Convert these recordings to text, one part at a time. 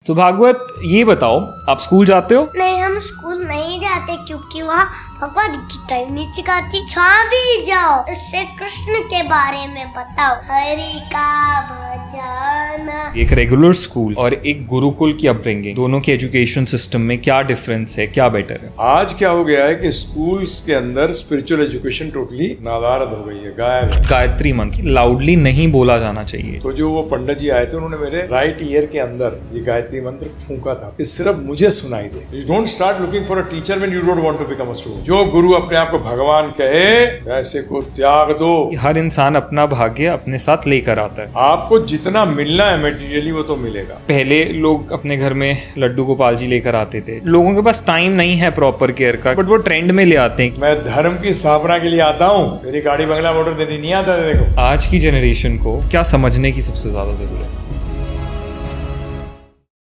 तो भागवत ये बताओ, आप स्कूल जाते हो? नहीं, हम स्कूल नहीं जाते क्योंकि वहाँ भगवत गीता ही नहीं सिखाती। जहाँ भी जाओ इससे कृष्ण के बारे में बताओ, हरि का भजन। एक रेगुलर स्कूल और एक गुरुकुल की अपब्रिंगिंग, दोनों के एजुकेशन सिस्टम में क्या डिफरेंस है, क्या बेटर है? आज क्या हो गया है कि स्कूल्स के अंदर स्पिरिचुअल एजुकेशन टोटली नादारद हो गई है, गायब है। गायत्री मंत्र लाउडली नहीं बोला जाना चाहिए। तो जो वो पंडित जी आए थे उन्होंने मेरे राइट ईयर के अंदर ये गायत्री मंत्र फूंका था कि सिर्फ मुझे सुनाई दे। You don't start looking for a teacher when you don't want to become a student. जो गुरु अपने आप को भगवान कहे ऐसे को त्याग दो। हर इंसान अपना भाग्य अपने साथ लेकर आता है। आपको जितना मिलना है मेटीरियली वो तो मिलेगा। पहले लोग अपने घर में लड्डू गोपाल जी लेकर आते थे। लोगों के पास टाइम नहीं है प्रॉपर केयर का, बट वो ट्रेंड में ले आते हैं। मैं धर्म की स्थापना के लिए आता हूँ, मेरी गाड़ी बंगला मोटर देनी नहीं आता। देखो आज की जनरेशन को क्या समझने की सबसे ज्यादा जरूरत है?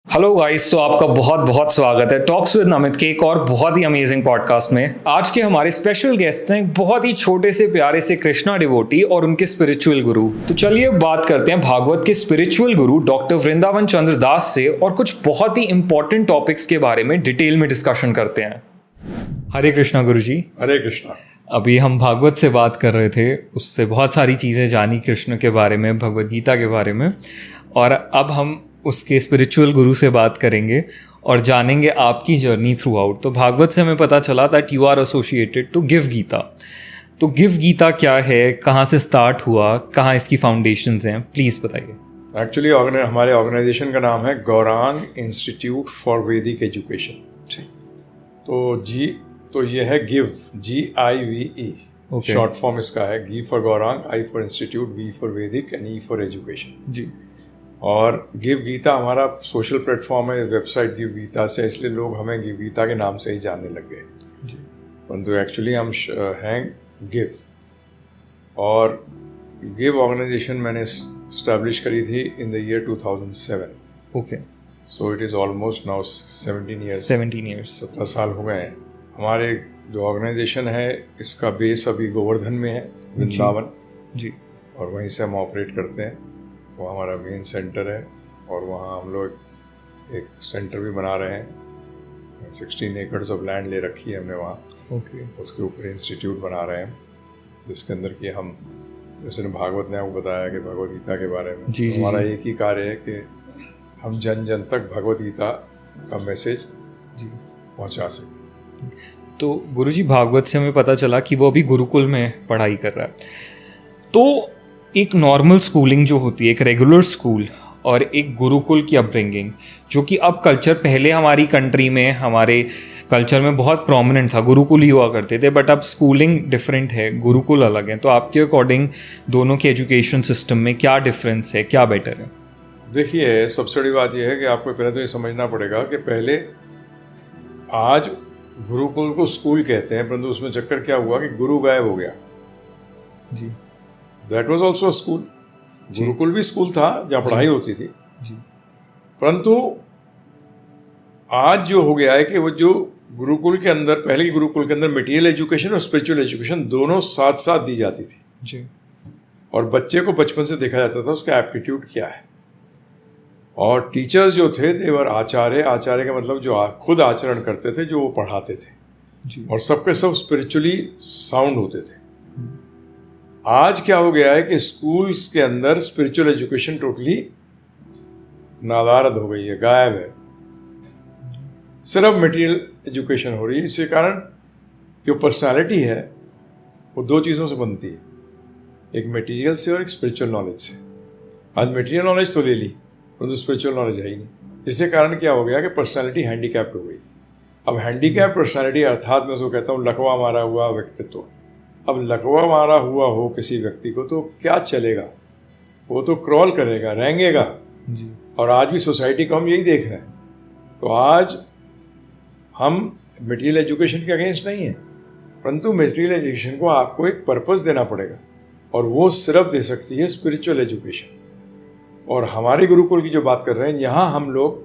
हेलो गाइस, तो आपका बहुत बहुत स्वागत है टॉक्स विद नमित के एक और बहुत ही अमेजिंग पॉडकास्ट में। आज के हमारे स्पेशल गेस्ट हैं बहुत ही छोटे से प्यारे से कृष्णा डिवोटी और उनके स्पिरिचुअल गुरु। तो चलिए बात करते हैं भागवत के स्पिरिचुअल गुरु डॉक्टर वृंदावन चंद्र दास से और कुछ बहुत ही इंपॉर्टेंट टॉपिक्स के बारे में डिटेल में डिस्कशन करते हैं। हरे कृष्णा गुरु जी। हरे कृष्णा। अभी हम भागवत से बात कर रहे थे, उससे बहुत सारी चीज़ें जानी कृष्ण के बारे में, भगवद गीता के बारे में, और अब हम उसके स्पिरिचुअल गुरु से बात करेंगे और जानेंगे आपकी जर्नी थ्रू आउट। तो भागवत से हमें पता चला that you are associated to give Gita. तो गिव गीता क्या है, कहाँ से स्टार्ट हुआ, कहाँ इसकी फाउंडेशंस हैं, प्लीज़ बताइए। एक्चुअली हमारे ऑर्गेनाइजेशन का नाम है गौरांग इंस्टीट्यूट फॉर वैदिक एजुकेशन। तो ये है गिव, GIVE। शॉर्ट फॉर्म इसका है गी for Gaurang, I for institute, V for वैदिक एंड E फॉर एजुकेशन जी। और गिव गीता हमारा सोशल प्लेटफॉर्म है, वेबसाइट गिव गीता से, इसलिए लोग हमें गिव गीता के नाम से ही जानने लग गए। परंतु एक्चुअली हम हैं गिव। और गिव ऑर्गेनाइजेशन मैंने स्टैब्लिश करी थी in the year 2007। Okay. So it is almost now 17 years. 17 साल हो गए हैं। हमारे जो ऑर्गेनाइजेशन है इसका बेस अभी गोवर्धन में है, वृंदावन जी, और वहीं से हम ऑपरेट करते हैं। वो हमारा मेन सेंटर है और वहाँ हम लोग एक सेंटर भी बना रहे हैं। 16 एकड़ ऑफ लैंड ले रखी है हमने वहाँ। ओके। उसके ऊपर इंस्टीट्यूट बना रहे हैं जिसके अंदर कि हम, जैसे भागवत ने आपको बताया कि भगवद गीता के बारे में, जी, हमारा एक ही कार्य है कि हम जन जन तक भगवद गीता का मैसेज पहुँचा सकें। तो गुरुजी, भागवत से हमें पता चला कि वो अभी गुरुकुल में पढ़ाई कर रहा है। तो एक नॉर्मल स्कूलिंग जो होती है, एक रेगुलर स्कूल और एक गुरुकुल की अपब्रिंगिंग, जो कि अब कल्चर, पहले हमारी कंट्री में, हमारे कल्चर में बहुत प्रोमिनेंट था, गुरुकुल ही हुआ करते थे, बट अब स्कूलिंग डिफरेंट है, गुरुकुल अलग है। तो आपके अकॉर्डिंग दोनों के एजुकेशन सिस्टम में क्या डिफरेंस है, क्या बेटर है? देखिए, सबसे बड़ी बात यह है कि आपको पहले तो ये समझना पड़ेगा कि पहले, आज गुरुकुल को स्कूल कहते हैं, परंतु उसमें चक्कर क्या हुआ कि गुरु गायब हो गया जी। That was also school. गुरुकुल भी स्कूल था जहाँ पढ़ाई होती थी जी। परंतु आज जो हो गया है कि वो जो गुरुकुल के अंदर, पहले के गुरुकुल के अंदर मटेरियल एजुकेशन और स्पिरिचुअल एजुकेशन दोनों साथ साथ दी जाती थी जी। और बच्चे को बचपन से देखा जाता था उसका एप्टीट्यूड क्या है। और टीचर्स जो थे देवर आचार्य का मतलब जो खुद आचरण करते थे, जो वो पढ़ाते थे जी। और सबके सब स्पिरिचुअली साउंड होते थे। आज क्या हो गया है कि स्कूल्स के अंदर स्पिरिचुअल एजुकेशन टोटली नादारद हो गई है, गायब है। सिर्फ मटेरियल एजुकेशन हो रही है। इसके कारण जो पर्सनालिटी है वो दो चीज़ों से बनती है, एक मटेरियल से और एक स्पिरिचुअल नॉलेज से। आज मटेरियल नॉलेज तो ले ली परंतु स्पिरिचुअल नॉलेज है ही नहीं। इसके कारण क्या हो गया कि पर्सनालिटी हैंडीकैप्ड हो गई। अब हैंडीकैप्ड पर्सनालिटी अर्थात मैं उसको कहता हूँ लकवा मारा हुआ व्यक्तित्व। अब लकवा मारा हुआ हो किसी व्यक्ति को तो क्या चलेगा, वो तो क्रॉल करेगा, रेंगेगा जी। और आज भी सोसाइटी को हम यही देख रहे हैं। तो आज हम मटेरियल एजुकेशन के अगेंस्ट नहीं है, परंतु मटेरियल एजुकेशन को आपको एक पर्पस देना पड़ेगा और वो सिर्फ दे सकती है स्पिरिचुअल एजुकेशन। और हमारे गुरुकुल की जो बात कर रहे हैं, यहाँ हम लोग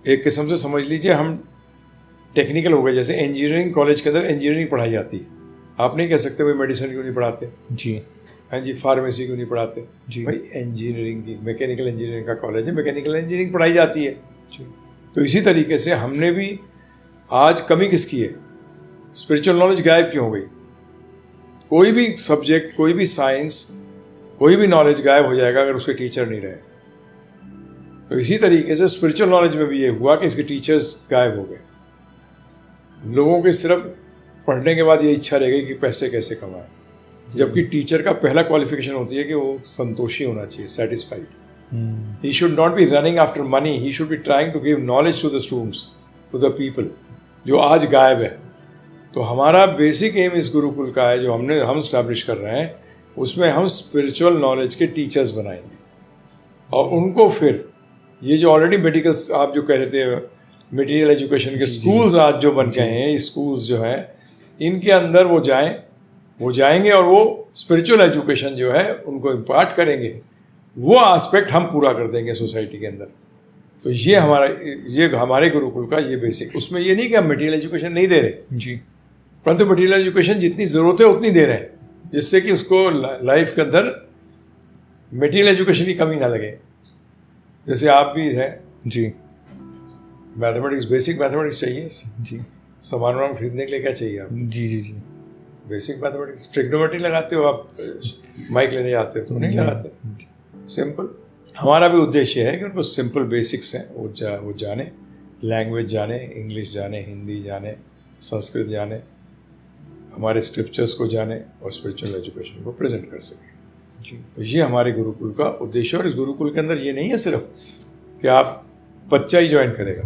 एक किस्म से समझ लीजिए हम टेक्निकल हो गए। जैसे इंजीनियरिंग कॉलेज के अंदर इंजीनियरिंग पढ़ाई जाती है, आप नहीं कह सकते भाई मेडिसिन क्यों नहीं पढ़ाते जी। हाँ जी, फार्मेसी क्यों नहीं पढ़ाते जी। भाई? इंजीनियरिंग की, मैकेनिकल इंजीनियरिंग का कॉलेज है, मैकेनिकल इंजीनियरिंग पढ़ाई जाती है। तो इसी तरीके से हमने भी आज कमी किसकी है? स्पिरिचुअल नॉलेज गायब क्यों हो गई? कोई भी सब्जेक्ट, कोई भी साइंस, कोई भी नॉलेज गायब हो जाएगा अगर उसके टीचर नहीं रहे। तो इसी तरीके से स्पिरिचुअल नॉलेज में भी ये हुआ कि इसके टीचर्स गायब हो गए। लोगों के सिर्फ पढ़ने के बाद ये इच्छा रह गई कि पैसे कैसे कमाएं, जबकि टीचर का पहला क्वालिफिकेशन होती है कि वो संतोषी होना चाहिए, satisfied. He should not be running after money, he should be trying to give knowledge to the students, to the people, जो आज गायब है। तो हमारा बेसिक एम इस गुरुकुल का है, जो हम स्टैब्लिश कर रहे हैं, उसमें हम स्पिरिचुअल नॉलेज के टीचर्स बनाएंगे और उनको फिर ये जो ऑलरेडी मेडिकल, आप जो कह रहे थे मटेरियल एजुकेशन के स्कूल्स आज जो बन गए हैं, स्कूल्स जो हैं, इनके अंदर वो जाएंगे और वो स्पिरिचुअल एजुकेशन जो है उनको इम्पार्ट करेंगे। वो एस्पेक्ट हम पूरा कर देंगे सोसाइटी के अंदर। तो ये हमारे गुरुकुल का ये बेसिक, उसमें ये नहीं कि हम मटेरियल एजुकेशन नहीं दे रहे जी, परंतु मटेरियल एजुकेशन जितनी ज़रूरत है उतनी दे रहे हैं, जिससे कि उसको लाइफ के अंदर मटेरियल एजुकेशन की कमी ना लगे। जैसे आप भी हैं जी, मैथमेटिक्स, बेसिक मैथमेटिक्स चाहिए जी, सामान वामान खरीदने के लिए क्या चाहिए आप? जी, जी, जी, बेसिक मैथमेटिक्स। ट्रिग्नोमेट्री लगाते हो आप, माइक लेने जाते हो तो नहीं लगाते, सिंपल। हमारा भी उद्देश्य है कि उनको सिंपल बेसिक्स हैं वो जाने, लैंग्वेज जाने, इंग्लिश जाने, हिंदी जाने, संस्कृत जाने, हमारे स्क्रिप्चर्स को जाने और स्पिरिचुअल एजुकेशन को प्रेजेंट कर सकें जी। तो ये हमारे गुरुकुल का उद्देश्य है। और इस गुरुकुल के अंदर ये नहीं है सिर्फ कि आप बच्चा ही ज्वाइन करेगा।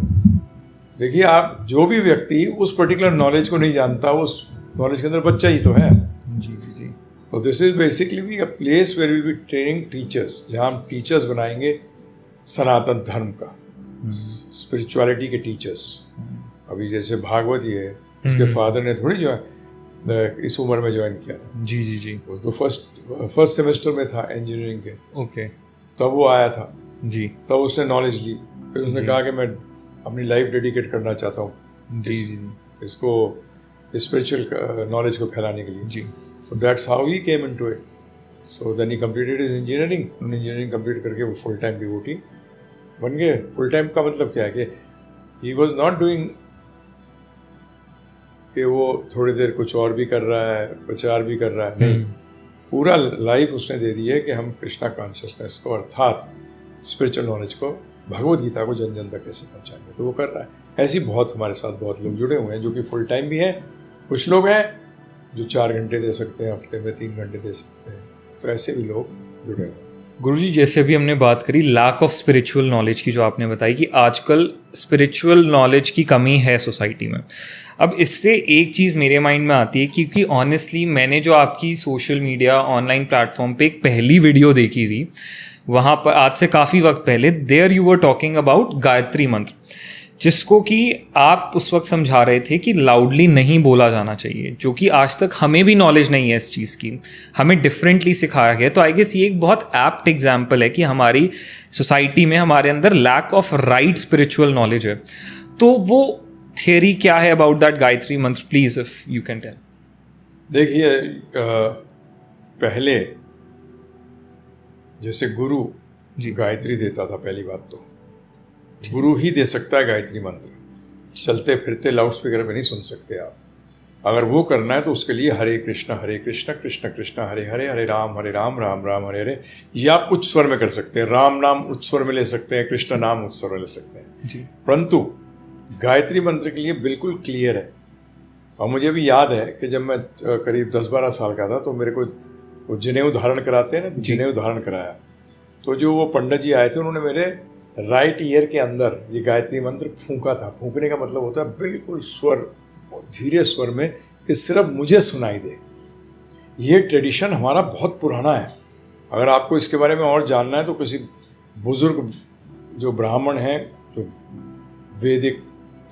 देखिए, आप जो भी व्यक्ति उस पर्टिकुलर नॉलेज को नहीं जानता, उस नॉलेज के अंदर बच्चा ही तो है। जी, जी। तो दिस इज बेसिकली भी a place where will be training teachers, जहाँ हम टीचर्स बनाएंगे सनातन धर्म का, स्पिरिचुअलिटी के टीचर्स। अभी जैसे भागवत ही है, इसके फादर ने थोड़ी जो इस उम्र में ज्वाइन किया था। जी, जी, जी। वो तो फर्स्ट सेमेस्टर में था इंजीनियरिंग के, ओके, तब वो आया था जी, तब उसने नॉलेज ली। फिर उसने कहा कि मैं अपनी लाइफ डेडिकेट करना चाहता हूँ जी, जी, जी, इसको स्पिरिचुअल नॉलेज को फैलाने के लिए जी। So that's how he came into it. So then he completed his engineering. उन्होंने इंजीनियरिंग कंप्लीट करके वो फुल टाइम डिवोटी बन गए। फुल टाइम का मतलब क्या है कि ही वॉज नॉट डूइंग कि वो थोड़ी देर कुछ और भी कर रहा है, प्रचार भी कर रहा है, नहीं, पूरा लाइफ उसने दे दी है कि हम कृष्णा कॉन्शियसनेस को, अर्थात स्पिरिचुअल नॉलेज को, भगवद गीता को जन जन तक कैसे पहुंचाएंगे, तो वो कर रहा है। ऐसे बहुत हमारे साथ बहुत लोग जुड़े हुए हैं जो कि फुल टाइम भी हैं। कुछ लोग हैं जो 4 घंटे दे सकते हैं, हफ्ते में 3 घंटे दे सकते हैं, तो ऐसे भी लोग जुड़े हुए हैं। गुरुजी, जैसे अभी हमने बात करी लैक ऑफ स्पिरिचुअल नॉलेज की, जो आपने बताई कि आजकल स्पिरिचुअल नॉलेज की कमी है सोसाइटी में। अब इससे एक चीज़ मेरे माइंड में आती है, क्योंकि ऑनेस्टली मैंने जो आपकी सोशल मीडिया ऑनलाइन प्लेटफॉर्म पे एक पहली वीडियो देखी थी, वहाँ पर आज से काफ़ी वक्त पहले, there you were talking about Gayatri mantra, जिसको कि आप उस वक्त समझा रहे थे कि लाउडली नहीं बोला जाना चाहिए, जो कि आज तक हमें भी नॉलेज नहीं है इस चीज़ की, हमें डिफरेंटली सिखाया गया। तो आई गेस ये एक बहुत एप्ट एग्जाम्पल है कि हमारी सोसाइटी में हमारे अंदर lack of right spiritual knowledge है। तो वो थियरी क्या है about that Gayatri mantra, please if you can tell. देखिए, पहले जैसे गुरु गायत्री देता था, पहली बात तो गुरु ही दे सकता है गायत्री मंत्र। चलते फिरते लाउड स्पीकर पे नहीं सुन सकते आप। अगर वो करना है तो उसके लिए हरे कृष्ण कृष्ण कृष्ण हरे हरे, हरे राम राम राम हरे हरे, ये आप उच्च स्वर में कर सकते हैं। राम नाम उच्च स्वर में ले सकते हैं, कृष्ण नाम उच्च स्वर में ले सकते हैं जी। परंतु गायत्री मंत्र के लिए बिल्कुल क्लियर है। और मुझे भी याद है कि जब मैं करीब 10-12 साल का था तो मेरे को जनेऊ धारण कराते हैं ना, तो जनेऊ धारण कराया। तो जो वो पंडित जी आए थे, उन्होंने मेरे राइट ईयर के अंदर ये गायत्री मंत्र फूंका था। फूंकने का मतलब होता है बिल्कुल स्वर, धीरे स्वर में, कि सिर्फ मुझे सुनाई दे। ये ट्रेडिशन हमारा बहुत पुराना है। अगर आपको इसके बारे में और जानना है तो किसी बुजुर्ग जो ब्राह्मण हैं, जो वैदिक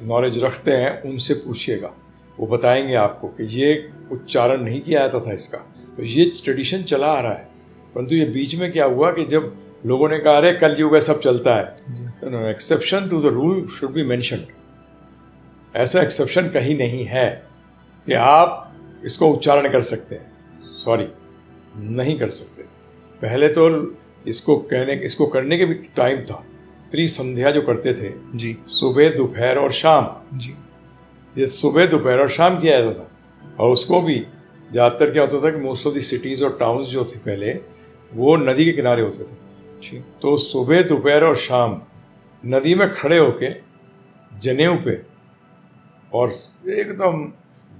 नॉलेज रखते हैं, उनसे पूछिएगा, वो बताएंगे आपको कि ये उच्चारण नहीं किया जाता था इसका। तो ये ट्रेडिशन चला आ रहा है। परंतु ये बीच में क्या हुआ कि जब लोगों ने कहा अरे कलयुग है, सब चलता है, exception to the rule should be mentioned. ऐसा एक्सेप्शन कहीं नहीं है कि आप इसको उच्चारण कर सकते हैं। सॉरी, नहीं कर सकते। पहले तो इसको करने के भी टाइम था। त्रिसंध्या जो करते थे जी सुबह दोपहर और शाम, जी ये सुबह दोपहर और शाम किया जाता था। और उसको भी ज़्यादातर क्या होता था कि मोस्ट ऑफ द सिटीज़ और टाउन्स जो थे पहले वो नदी के किनारे होते थे। जी तो सुबह दोपहर और शाम नदी में खड़े होके जनेऊ पे और एकदम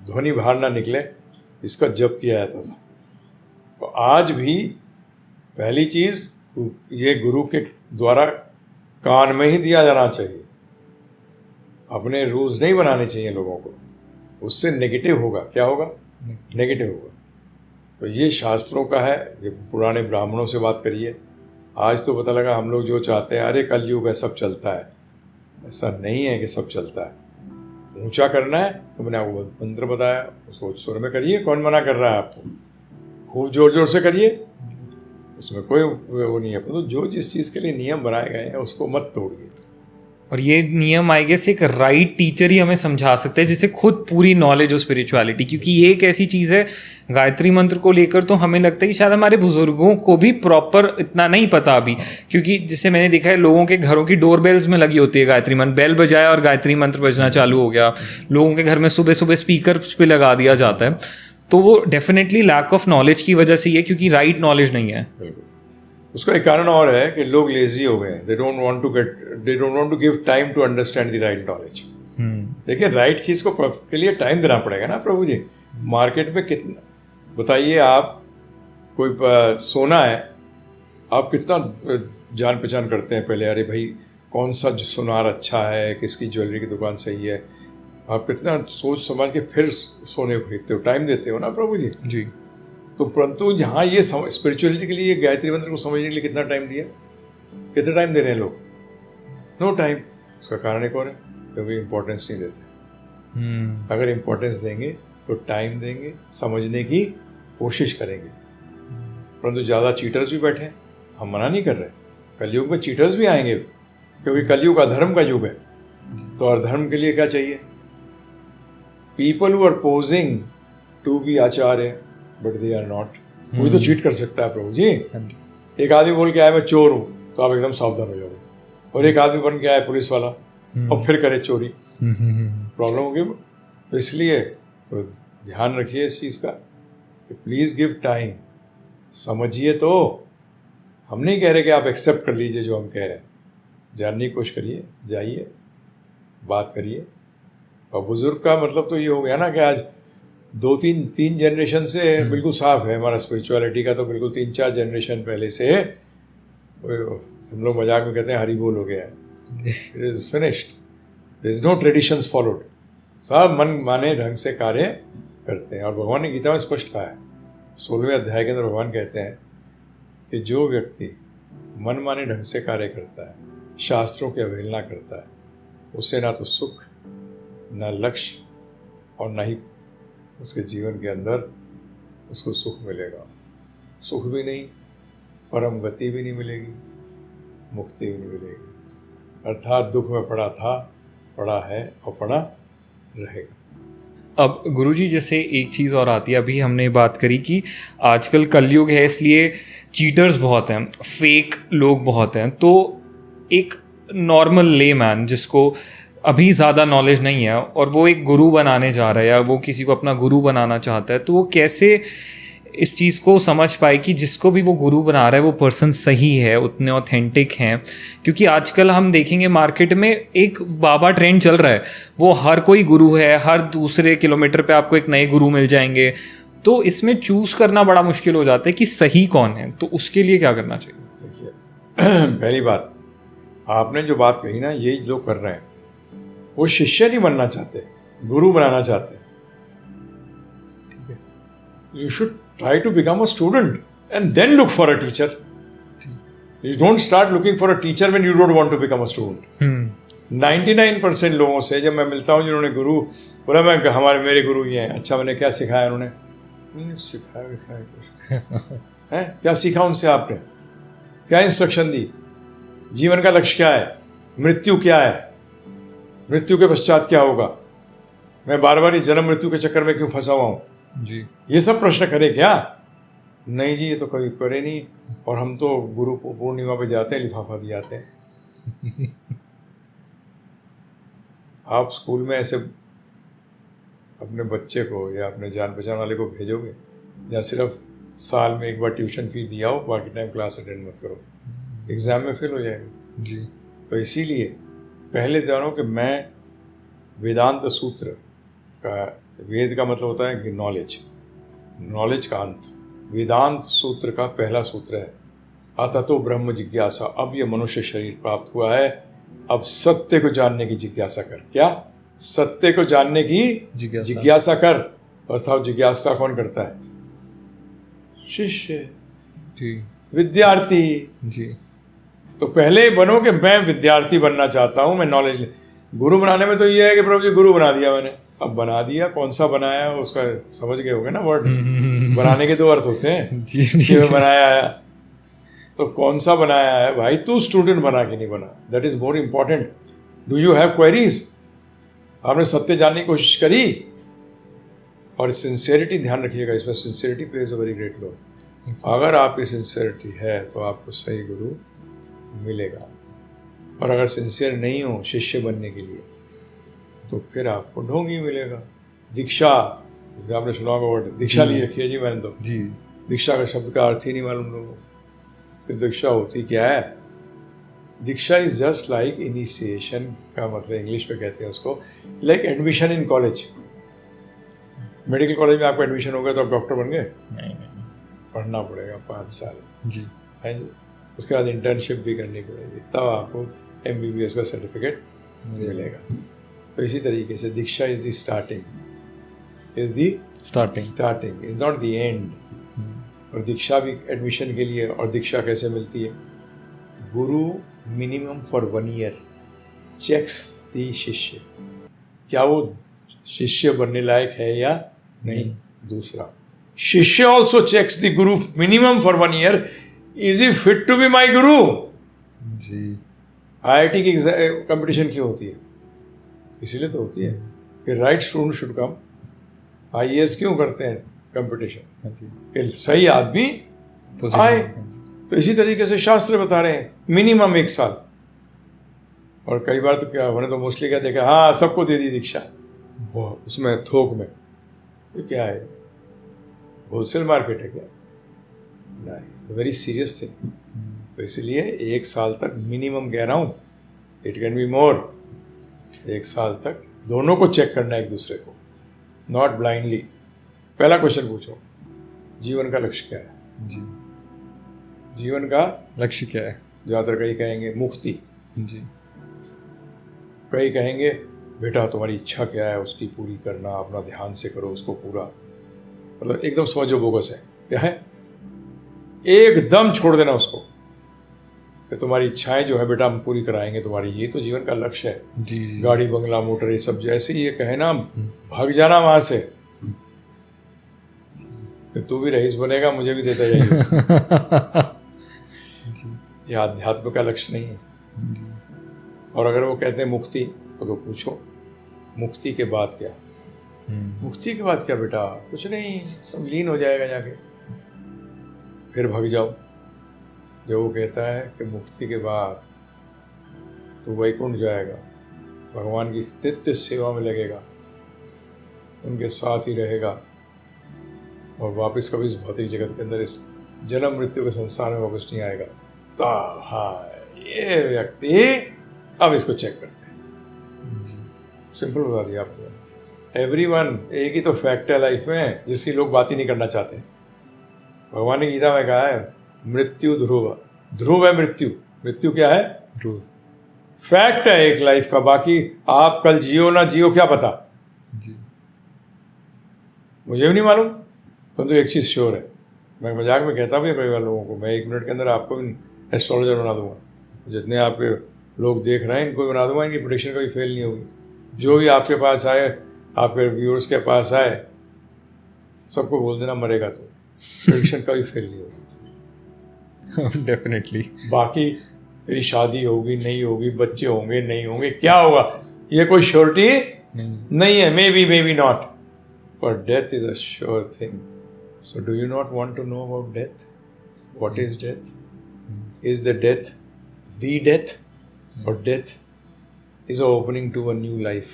ध्वनि बाहर ना निकले इसका जप किया जाता था। तो आज भी पहली चीज़ ये गुरु के द्वारा कान में ही दिया जाना चाहिए। अपने रूल्स नहीं बनाने चाहिए लोगों को, उससे नेगेटिव होगा। क्या होगा? नेगेटिव होगा। तो ये शास्त्रों का है। ये पुराने ब्राह्मणों से बात करिए। आज तो पता लगा हम लोग जो चाहते हैं, अरे कलयुग है सब चलता है। ऐसा नहीं है कि सब चलता है। ऊंचा करना है तो मैंने आपको मंत्र बताया, उसको सुर में करिए। कौन मना कर रहा है आपको? खूब जोर जोर से करिए, उसमें कोई वो नहीं है। तो जो जिस चीज़ के लिए नियम बनाए गए हैं उसको मत तोड़िए। और ये नियम आई गेस एक राइट टीचर ही हमें समझा सकते हैं जिसे खुद पूरी नॉलेज हो स्पिरिचुअलिटी, क्योंकि ये एक ऐसी चीज़ है गायत्री मंत्र को लेकर तो हमें लगता है कि शायद हमारे बुजुर्गों को भी प्रॉपर इतना नहीं पता अभी, क्योंकि जिससे मैंने देखा है लोगों के घरों की डोरबेल्स में लगी होती है गायत्री मंत्र, बेल बजाया और गायत्री मंत्र बजना चालू हो गया। लोगों के घर में सुबह सुबह स्पीकर्स पे लगा दिया जाता है। तो वो डेफिनेटली लैक ऑफ नॉलेज की वजह से ही है, क्योंकि राइट नॉलेज नहीं है। उसका एक कारण और है कि लोग लेजी हो गए हैं। They don't want to give time to understand the right knowledge. देखिए राइट चीज़ को के लिए टाइम देना पड़ेगा ना प्रभु जी। मार्केट में कितना, बताइए आप, कोई सोना है, आप कितना जान पहचान करते हैं पहले, अरे भाई कौन सा सुनार अच्छा है, किसकी ज्वेलरी की दुकान सही है, आप कितना सोच समझ के फिर सोने को खरीदते हो, टाइम देते हो ना प्रभु जी। जी तो परंतु यहाँ ये स्पिरिचुअलिटी के लिए गायत्री मंत्र को समझने के लिए कितना टाइम दिया? कितना टाइम दे रहे हैं लोग? No time. उसका कारण एक और है, क्योंकि इम्पोर्टेंस नहीं देते। अगर इम्पोर्टेंस देंगे तो टाइम देंगे, समझने की कोशिश करेंगे। परंतु ज़्यादा चीटर्स भी बैठे हैं। हम मना नहीं कर रहे, कलयुग में चीटर्स भी आएंगे, क्योंकि कलयुग अधर्म का युग है। तो अधर्म के लिए क्या चाहिए? People who are posing to be acharya but they are not, वही तो चीट कर सकता है प्रभु जी। एक आदमी बोल के आया मैं चोर हूँ तो आप एकदम सावधान हो जाओगे, और एक आदमी बन के आया पुलिस वाला और फिर करे चोरी, प्रॉब्लम होगी। तो इसलिए तो ध्यान रखिए इस चीज़ का कि प्लीज़ गिव टाइम, समझिए। तो हम नहीं कह रहे कि आप एक्सेप्ट कर लीजिए जो हम कह रहे हैं, जानने की कोशिश करिए, जाइए, बात करिए। और बुजुर्ग का मतलब तो ये हो गया ना कि आज तीन जनरेशन से बिल्कुल साफ है हमारा स्पिरिचुअलिटी का, तो बिल्कुल 3-4 जनरेशन पहले से हम लोग मजाक में कहते हैं हरी बोल हो गया है। It is finished, there is no traditions followed. सब मन माने ढंग से कार्य करते हैं। और भगवान ने गीता में स्पष्ट कहा है, 16वें अध्याय के अंदर भगवान कहते हैं कि जो व्यक्ति मन माने ढंग से कार्य करता है, शास्त्रों की अवहेलना करता है, उसे ना तो सुख, ना लक्ष्य और ना ही उसके जीवन के अंदर उसको सुख मिलेगा। सुख भी नहीं, परम गति भी नहीं मिलेगी, मुक्ति भी नहीं मिलेगी। अर्थात दुख में पड़ा था, पड़ा है और पड़ा रहेगा। अब गुरुजी जैसे एक चीज़ और आती है, अभी हमने बात करी कि आजकल कलयुग है इसलिए चीटर्स बहुत हैं, फेक लोग बहुत हैं। तो एक नॉर्मल लेमैन जिसको अभी ज़्यादा नॉलेज नहीं है और वो एक गुरु बनाने जा रहा है या वो किसी को अपना गुरु बनाना चाहता है, तो वो कैसे इस चीज़ को समझ पाए कि जिसको भी वो गुरु बना रहा है वो पर्सन सही है, उतने ऑथेंटिक हैं? क्योंकि आजकल हम देखेंगे मार्केट में एक बाबा ट्रेंड चल रहा है, वो हर कोई गुरु है, हर दूसरे किलोमीटर पे आपको एक नए गुरु मिल जाएंगे। तो इसमें चूज़ करना बड़ा मुश्किल हो जाता है कि सही कौन है। तो उसके लिए क्या करना चाहिए? देखिए पहली बात, आपने जो बात कही ना, ये जो कर रहे हैं वो शिष्य नहीं बनना चाहते, गुरु बनाना चाहते हैं। You should try to become a student and then look for a teacher. You don't start looking for a teacher when you don't want to become a student. 99% लोगों से जब मैं मिलता हूँ जिन्होंने गुरु बोला, मैं मेरे गुरु ये हैं, अच्छा मैंने क्या सिखाया? उन्होंने सिखाया कुछ है? क्या सीखा उनसे आपने? क्या इंस्ट्रक्शन दी? जीवन का लक्ष्य क्या है? मृत्यु क्या है? मृत्यु के पश्चात क्या होगा? मैं बार बार जन्म मृत्यु के चक्कर में क्यों फंसा हुआ हूँ? जी, ये सब प्रश्न करे क्या? नहीं जी, ये तो कभी करे नहीं, और हम तो गुरु पूर्णिमा पे जाते हैं, लिफाफा दिए आते हैं। आप स्कूल में ऐसे अपने बच्चे को या अपने जान पहचान वाले को भेजोगे, या सिर्फ साल में एक बार ट्यूशन फी दिया हो, बाकी टाइम क्लास अटेंड मत करो, एग्ज़ाम में फेल हो जाएगा जी। तो इसीलिए पहले जानो कि मैं वेदांत सूत्र का, वेद का मतलब होता है कि नॉलेज का अंत, वेदांत सूत्र का पहला सूत्र है, अतः तो ब्रह्म जिज्ञासा। अब ये मनुष्य शरीर प्राप्त हुआ है, अब सत्य को जानने की जिज्ञासा कर। क्या? सत्य को जानने की जिज्ञासा कर। अर्थात जिज्ञासा कौन करता है? शिष्य जी, विद्यार्थी जी। तो पहले बनो कि मैं विद्यार्थी बनना चाहता हूं, मैं नॉलेज। गुरु बनाने में तो ये है कि प्रभु जी गुरु बना दिया मैंने, अब बना दिया, कौन सा बनाया उसका समझ गए होगे ना वर्ड। बनाने के दो अर्थ होते हैं जी, जी, कि मैं बनाया है, तो कौन सा बनाया है भाई? तू स्टूडेंट बना कि नहीं बना, that is more important. Do you have queries? आपने सत्य जानने की कोशिश करी? और सिंसेरिटी ध्यान रखिएगा, इसमें sincerity plays a very great role. अगर आपकी सिंसेरिटी है तो आपको सही गुरु मिलेगा, और अगर सिंसियर नहीं हो शिष्य बनने के लिए तो फिर आपको ढोंगी मिलेगा। दीक्षा, जैसे आपने सुना होगा वर्ड, दीक्षा ली रखी है जी मैंने तो जी। दीक्षा का शब्द का अर्थ ही नहीं मालूम लोगों को। तो दीक्षा होती क्या है? दीक्षा इज जस्ट लाइक इनिशिएशन का मतलब इंग्लिश में कहते हैं उसको, like admission in college. Medical college में आपका एडमिशन हो गया तो आप डॉक्टर बन गए? नहीं, पढ़ना पड़ेगा 5 साल जी, है जी। उसके बाद इंटर्नशिप भी करनी पड़ेगी, तब आपको MBBS का सर्टिफिकेट मिलेगा। तो इसी तरीके से दीक्षा is the starting, starting is not the end. और दीक्षा भी एडमिशन के लिए। और दीक्षा कैसे मिलती है? गुरु मिनिमम फॉर 1 ईयर चेक्स दी शिष्य, क्या वो शिष्य बनने लायक है या नहीं। दूसरा, शिष्य also checks the guru minimum for 1 year, is he fit to be my guru ji. IIT की कंपटीशन क्यों होती है? इसीलिए तो होती है कि right student should come. IAS क्यों करते हैं कंपटीशन? कि सही आदमी आए। तो इसी तरीके से शास्त्र बता रहे हैं मिनिमम 1 साल। और कई बार तो क्या, हमने तो मोस्टली क्या देखा, हाँ सबको दे दी दीक्षा, वो उसमें थोक में। तो क्या है, होलसेल मार्केट है क्या? नहीं, वेरी सीरियस थिंग। तो इसलिए 1 साल तक मिनिमम कह रहा हूँ, इट कैन बी मोर। 1 साल तक दोनों को चेक करना है एक दूसरे को, नॉट ब्लाइंडली। पहला क्वेश्चन पूछो, जीवन का लक्ष्य क्या है? जी, जीवन का लक्ष्य क्या है? ज़्यादातर कई कहेंगे मुक्ति, जी, कई कहेंगे बेटा तुम्हारी इच्छा क्या है उसकी पूरी करना, अपना ध्यान से करो उसको पूरा। मतलब एकदम समझो बोगस है, क्या है? एकदम छोड़ देना उसको कि तुम्हारी इच्छाएं जो है बेटा हम पूरी कराएंगे तुम्हारी, ये तो जीवन का लक्ष्य है। जी, जी, गाड़ी बंगला मोटर ये सब, जैसे ये कहे ना भाग जाना वहां से, कि तू भी रईस बनेगा मुझे भी देता जाएगा। ये आध्यात्म का लक्ष्य नहीं है। और अगर वो कहते हैं मुक्ति, तो पूछो मुक्ति के बाद क्या? मुक्ति के बाद क्या बेटा? कुछ नहीं, सब लीन हो जाएगा जाके, फिर भाग जाओ। जो वो कहता है कि मुक्ति के बाद तो वैकुंठ जाएगा, भगवान की नित्य सेवा में लगेगा, उनके साथ ही रहेगा, और वापस कभी इस भौतिक जगत के अंदर, इस जन्म मृत्यु के संसार में वापस नहीं आएगा। तो हाँ, ये व्यक्ति, अब इसको चेक करते हैं। सिंपल बता दिया आपको। एवरीवन, एक ही तो फैक्ट है लाइफ में जिसकी लोग बात ही नहीं करना चाहते। भगवान ने गीता में कहा है मृत्यु ध्रुव, ध्रुव है मृत्यु। मृत्यु क्या है? ध्रुव। फैक्ट है एक लाइफ का, बाकी आप कल जियो ना जियो क्या पता, जी, मुझे भी नहीं मालूम। परंतु एक चीज़ श्योर है, मैं मजाक में कहता भी कई बार लोगों को, मैं 1 मिनट के अंदर आपको भी एस्ट्रोलॉजर बना दूंगा। जितने आपके लोग देख रहे हैं इनको बना दूंगा, इनकी प्रेडिक्शन कभी फेल नहीं होगी। जो भी आपके पास आए, आपके व्यूअर्स के पास आए, सबको बोल देना मरेगा तो, प्रेडिक्शन कभी फेल नहीं होगी। डेफिनेटली। बाकी तेरी शादी होगी नहीं होगी, बच्चे होंगे नहीं होंगे, क्या होगा ये कोई श्योरिटी नहीं है। मे बी नॉट, पर death is a sure thing. So do you not want to know about death? What is death? Is the death the death? Or death is an opening to a new life?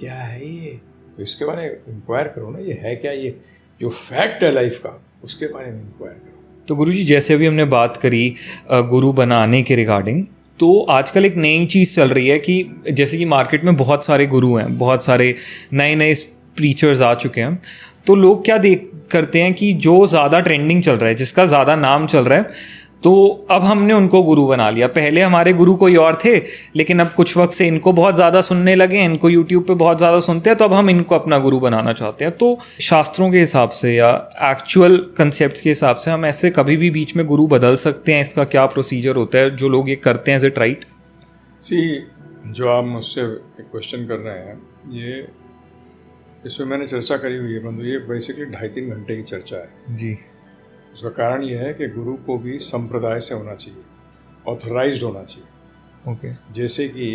क्या है ये? तो इसके बारे में inquire करो ना, ये है क्या, ये जो फैक्ट है लाइफ का उसके बारे में इंक्वायर करो। तो गुरुजी, जैसे अभी हमने बात करी गुरु बनाने के रिगार्डिंग, तो आजकल एक नई चीज़ चल रही है कि जैसे कि मार्केट में बहुत सारे गुरु हैं, बहुत सारे नए नए प्रीचर्स आ चुके हैं, तो लोग क्या करते हैं कि जो ज़्यादा ट्रेंडिंग चल रहा है, जिसका ज़्यादा नाम चल रहा है, तो अब हमने उनको गुरु बना लिया। पहले हमारे गुरु कोई और थे, लेकिन अब कुछ वक्त से इनको बहुत ज़्यादा सुनने लगे, इनको यूट्यूब पे बहुत ज़्यादा सुनते हैं, तो अब हम इनको अपना गुरु बनाना चाहते हैं। तो शास्त्रों के हिसाब से या एक्चुअल कंसेप्ट के हिसाब से हम ऐसे कभी भी बीच में गुरु बदल सकते हैं? इसका क्या प्रोसीजर होता है जो लोग ये करते हैं? Is it right? जो आप मुझसे एक क्वेश्चन कर रहे हैं, ये इसमें मैंने चर्चा करी हुई है, परंतु ये बेसिकली 2.5-3 घंटे की चर्चा है जी। उसका कारण ये है कि गुरु को भी संप्रदाय से होना चाहिए, ऑथराइज्ड होना चाहिए। ओके। जैसे कि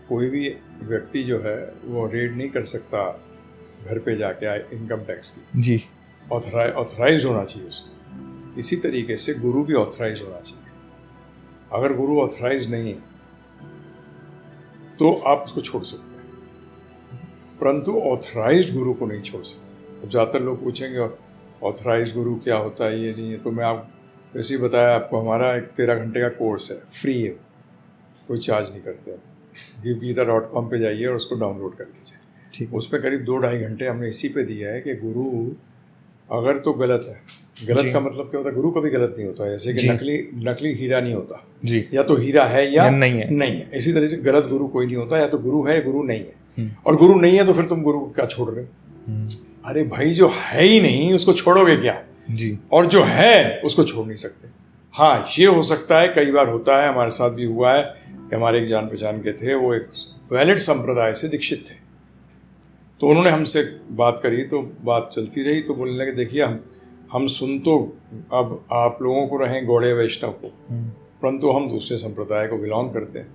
कोई भी व्यक्ति जो है वो रेड नहीं कर सकता घर पे जाके इनकम टैक्स की जी, ऑथराइज होना चाहिए उसको। इसी तरीके से गुरु भी ऑथराइज होना चाहिए। अगर गुरु ऑथराइज नहीं है तो आप उसको छोड़ सकते हैं, परंतु ऑथराइज्ड गुरु को नहीं छोड़ सकते। अब ज़्यादातर लोग पूछेंगे ऑथराइज्ड गुरु क्या होता है, ये नहीं है, तो मैं आप जैसे ही बताया आपको, हमारा एक 13 घंटे का कोर्स है, फ्री है, कोई चार्ज नहीं करते। givgita.com पे जाइए और उसको डाउनलोड कर लीजिए। ठीक। उसमें करीब 2-2.5 घंटे हमने इसी पे दिया है कि गुरु अगर तो गलत है, गलत का मतलब क्या होता है, गुरु कभी गलत नहीं होता। जैसे कि नकली हीरा नहीं होता जी, या तो हीरा है या नहीं है। इसी तरह से गलत गुरु कोई नहीं होता, या तो गुरु है या गुरु नहीं है। और गुरु नहीं है तो फिर तुम गुरु को क्या छोड़ रहे हो? अरे भाई, जो है ही नहीं उसको छोड़ोगे क्या जी? और जो है उसको छोड़ नहीं सकते। हाँ, ये हो सकता है, कई बार होता है, हमारे साथ भी हुआ है कि हमारे एक जान पहचान के थे, वो एक वैलिड संप्रदाय से दीक्षित थे, तो उन्होंने हमसे बात करी, तो बात चलती रही, तो बोलने लगे देखिए हम सुन तो अब आप लोगों को रहें गौड़े वैष्णव को, परंतु हम दूसरे संप्रदाय को बिलोंग करते हैं।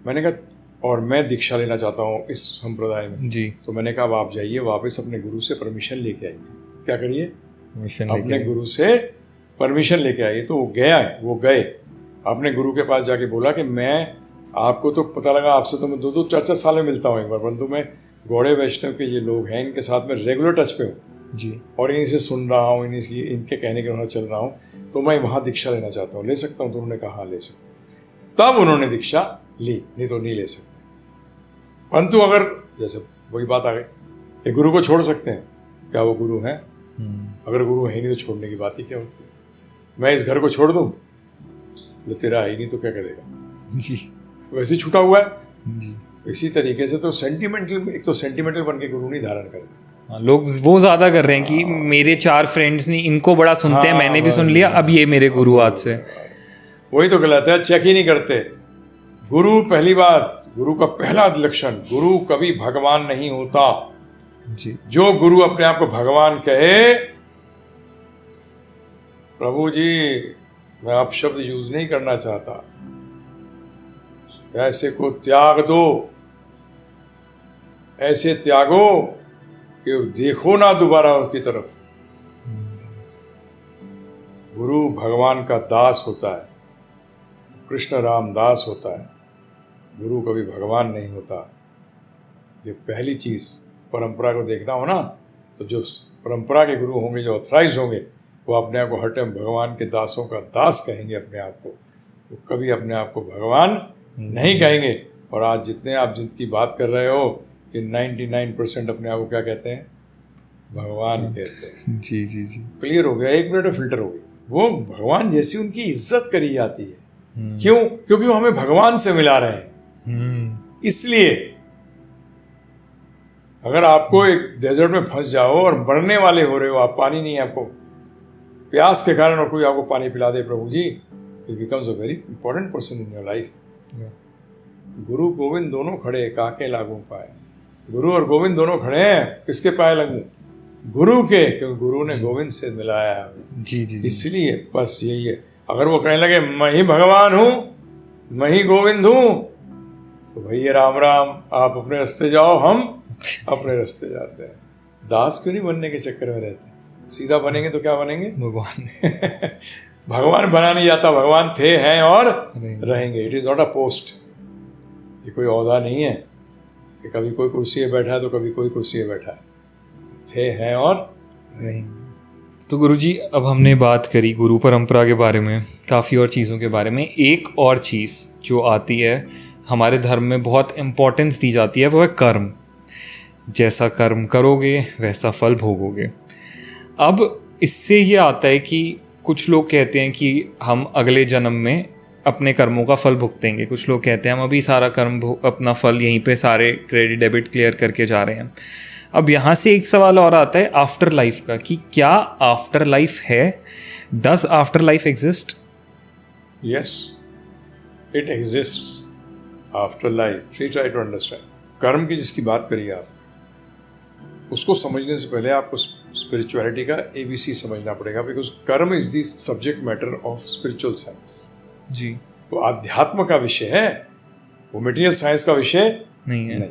मैंने कहा और मैं दीक्षा लेना चाहता हूँ इस संप्रदाय में जी। तो मैंने कहा अब आप जाइए वापस अपने गुरु से परमिशन लेके आइए। क्या करिए? अपने गुरु से परमिशन लेके आइए। तो वो गए अपने गुरु के पास जाके बोला कि मैं आपको तो पता लगा, आपसे तो मैं 2-2, 4-4 साल में मिलता हूँ एक बार, परंतु मैं गौड़े वैष्णव के ये लोग हैं, इनके साथ में रेगुलर टच पे हूँ जी, और इन्हीं से सुन रहा हूँ, इनके कहने के अनुसार चल रहा हूँ, तो मैं वहाँ दीक्षा लेना चाहता हूँ, ले सकता हूँ? तो उन्होंने कहा हाँ ले सकते हैं। तब उन्होंने दीक्षा ली, नहीं तो नहीं ले सकते। परंतु अगर जैसे वही बात आ गई कि गुरु को छोड़ सकते हैं, क्या वो गुरु हैं? अगर गुरु है नहीं तो छोड़ने की बात ही क्या होती है? मैं इस घर को छोड़ दूँ, बोले तेरा है ही नहीं तो क्या करेगा जी, वैसे ही छूटा हुआ है जी। तो इसी तरीके से तो सेंटिमेंटल बन के गुरु नहीं धारण करेगा। लोग वो ज़्यादा कर रहे हैं कि मेरे 4 फ्रेंड्स ने इनको बड़ा सुनते हैं, मैंने भी सुन लिया, अब ये मेरे गुरु आज से। वही तो गलत है, चेक ही नहीं करते। गुरु, पहली बात, गुरु का पहला लक्षण, गुरु कभी भगवान नहीं होता जी। जो गुरु अपने आप को भगवान कहे, प्रभु जी मैं आप शब्द यूज नहीं करना चाहता, ऐसे को त्याग दो, ऐसे त्यागो कि देखो ना दोबारा उसकी तरफ। गुरु भगवान का दास होता है, कृष्ण राम दास होता है, गुरु कभी भगवान नहीं होता। ये पहली चीज़, परंपरा को देखना हो ना, तो जो परंपरा के गुरु होंगे, जो ऑथराइज होंगे, वो अपने आप को हर टाइम भगवान के दासों का दास कहेंगे अपने आप को, वो कभी अपने आप को भगवान नहीं कहेंगे। और आज जितने आप जिनकी बात कर रहे हो, ये 99% अपने आप को क्या कहते हैं? भगवान कहते हैं। जी जी जी, क्लियर हो गया, 1 मिनट में फिल्टर हो गई। वो भगवान जैसी उनकी इज्जत करी जाती है। क्यों? क्योंकि वो हमें भगवान से मिला रहे हैं। इसलिए अगर आपको एक डेजर्ट में फंस जाओ और मरने वाले हो रहे हो, आप पानी नहीं है आपको, प्यास के कारण, और कोई आपको पानी पिला दे प्रभु जी, तो becomes a very important person in your life. गुरु गोविंद दोनों खड़े, काके लागू पाए। गुरु और गोविंद दोनों खड़े हैं, किसके पाए लगूं? गुरु के, क्योंकि गुरु ने गोविंद से मिलाया है। जी जी, इसलिए बस यही है। अगर वो कहने लगे मैं ही भगवान हूँ, मैं ही गोविंद हूँ, तो भैया राम राम, आप अपने रास्ते जाओ, हम अपने रास्ते जाते हैं। दास क्यों नहीं बनने के चक्कर में रहते हैं? सीधा बनेंगे तो क्या बनेंगे? भगवान। भगवान बना नहीं जाता, भगवान थे, हैं और रहेंगे। रहेंगे। It is not a post. ये कोई ओहदा नहीं है कि कभी कोई कुर्सी पे बैठा है तो कभी कोई कुर्सी पे बैठा है। थे, हैं और रहेंगे। तो गुरुजी, अब हमने बात करी गुरु परंपरा के बारे में, काफ़ी और चीज़ों के बारे में। एक और चीज़ जो आती है हमारे धर्म में, बहुत इम्पोर्टेंस दी जाती है, वो है कर्म। जैसा कर्म करोगे वैसा फल भोगोगे। अब इससे ये आता है कि कुछ लोग कहते हैं कि हम अगले जन्म में अपने कर्मों का फल भुगतेंगे। कुछ लोग कहते हैं हम अभी सारा अपना फल यहीं पे सारे क्रेडिट डेबिट क्लियर करके जा रहे हैं। अब यहाँ से एक सवाल और आता है आफ्टर लाइफ का, कि क्या आफ्टर लाइफ है? Does after life exist? Yes, it exists after life. Try to understand. कर्म की जिसकी बात करिए आप, उसको समझने से पहले आपको स्पिरिचुअलिटी का ABC समझना पड़ेगा, because karma is the subject matter of spiritual science. जी। वो आध्यात्म का विषय है, वो मटेरियल साइंस का विषय नहीं है। नहीं।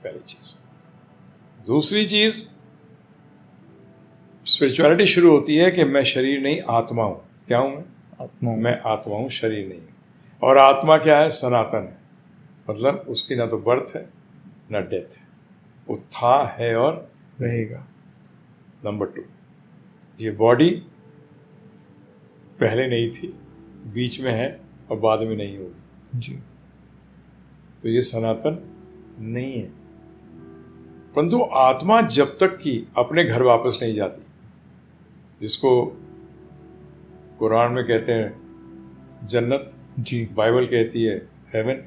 पहली चीज। दूसरी चीज, स्पिरिचुअलिटी शुरू होती है कि मैं शरीर नहीं, आत्मा हूं। क्या हूं मैं? आत्मा। मैं आत्मा हूं, शरीर नहीं हूं। और आत्मा क्या है? सनातन है। मतलब उसकी ना तो बर्थ है ना डेथ है, वो था, है और रहेगा। नंबर 2, ये बॉडी पहले नहीं थी, बीच में है और बाद में नहीं होगी। जी। तो ये सनातन नहीं है। परंतु आत्मा जब तक कि अपने घर वापस नहीं जाती, जिसको कुरान में कहते हैं जन्नत, जी। बाइबल कहती है हेवन,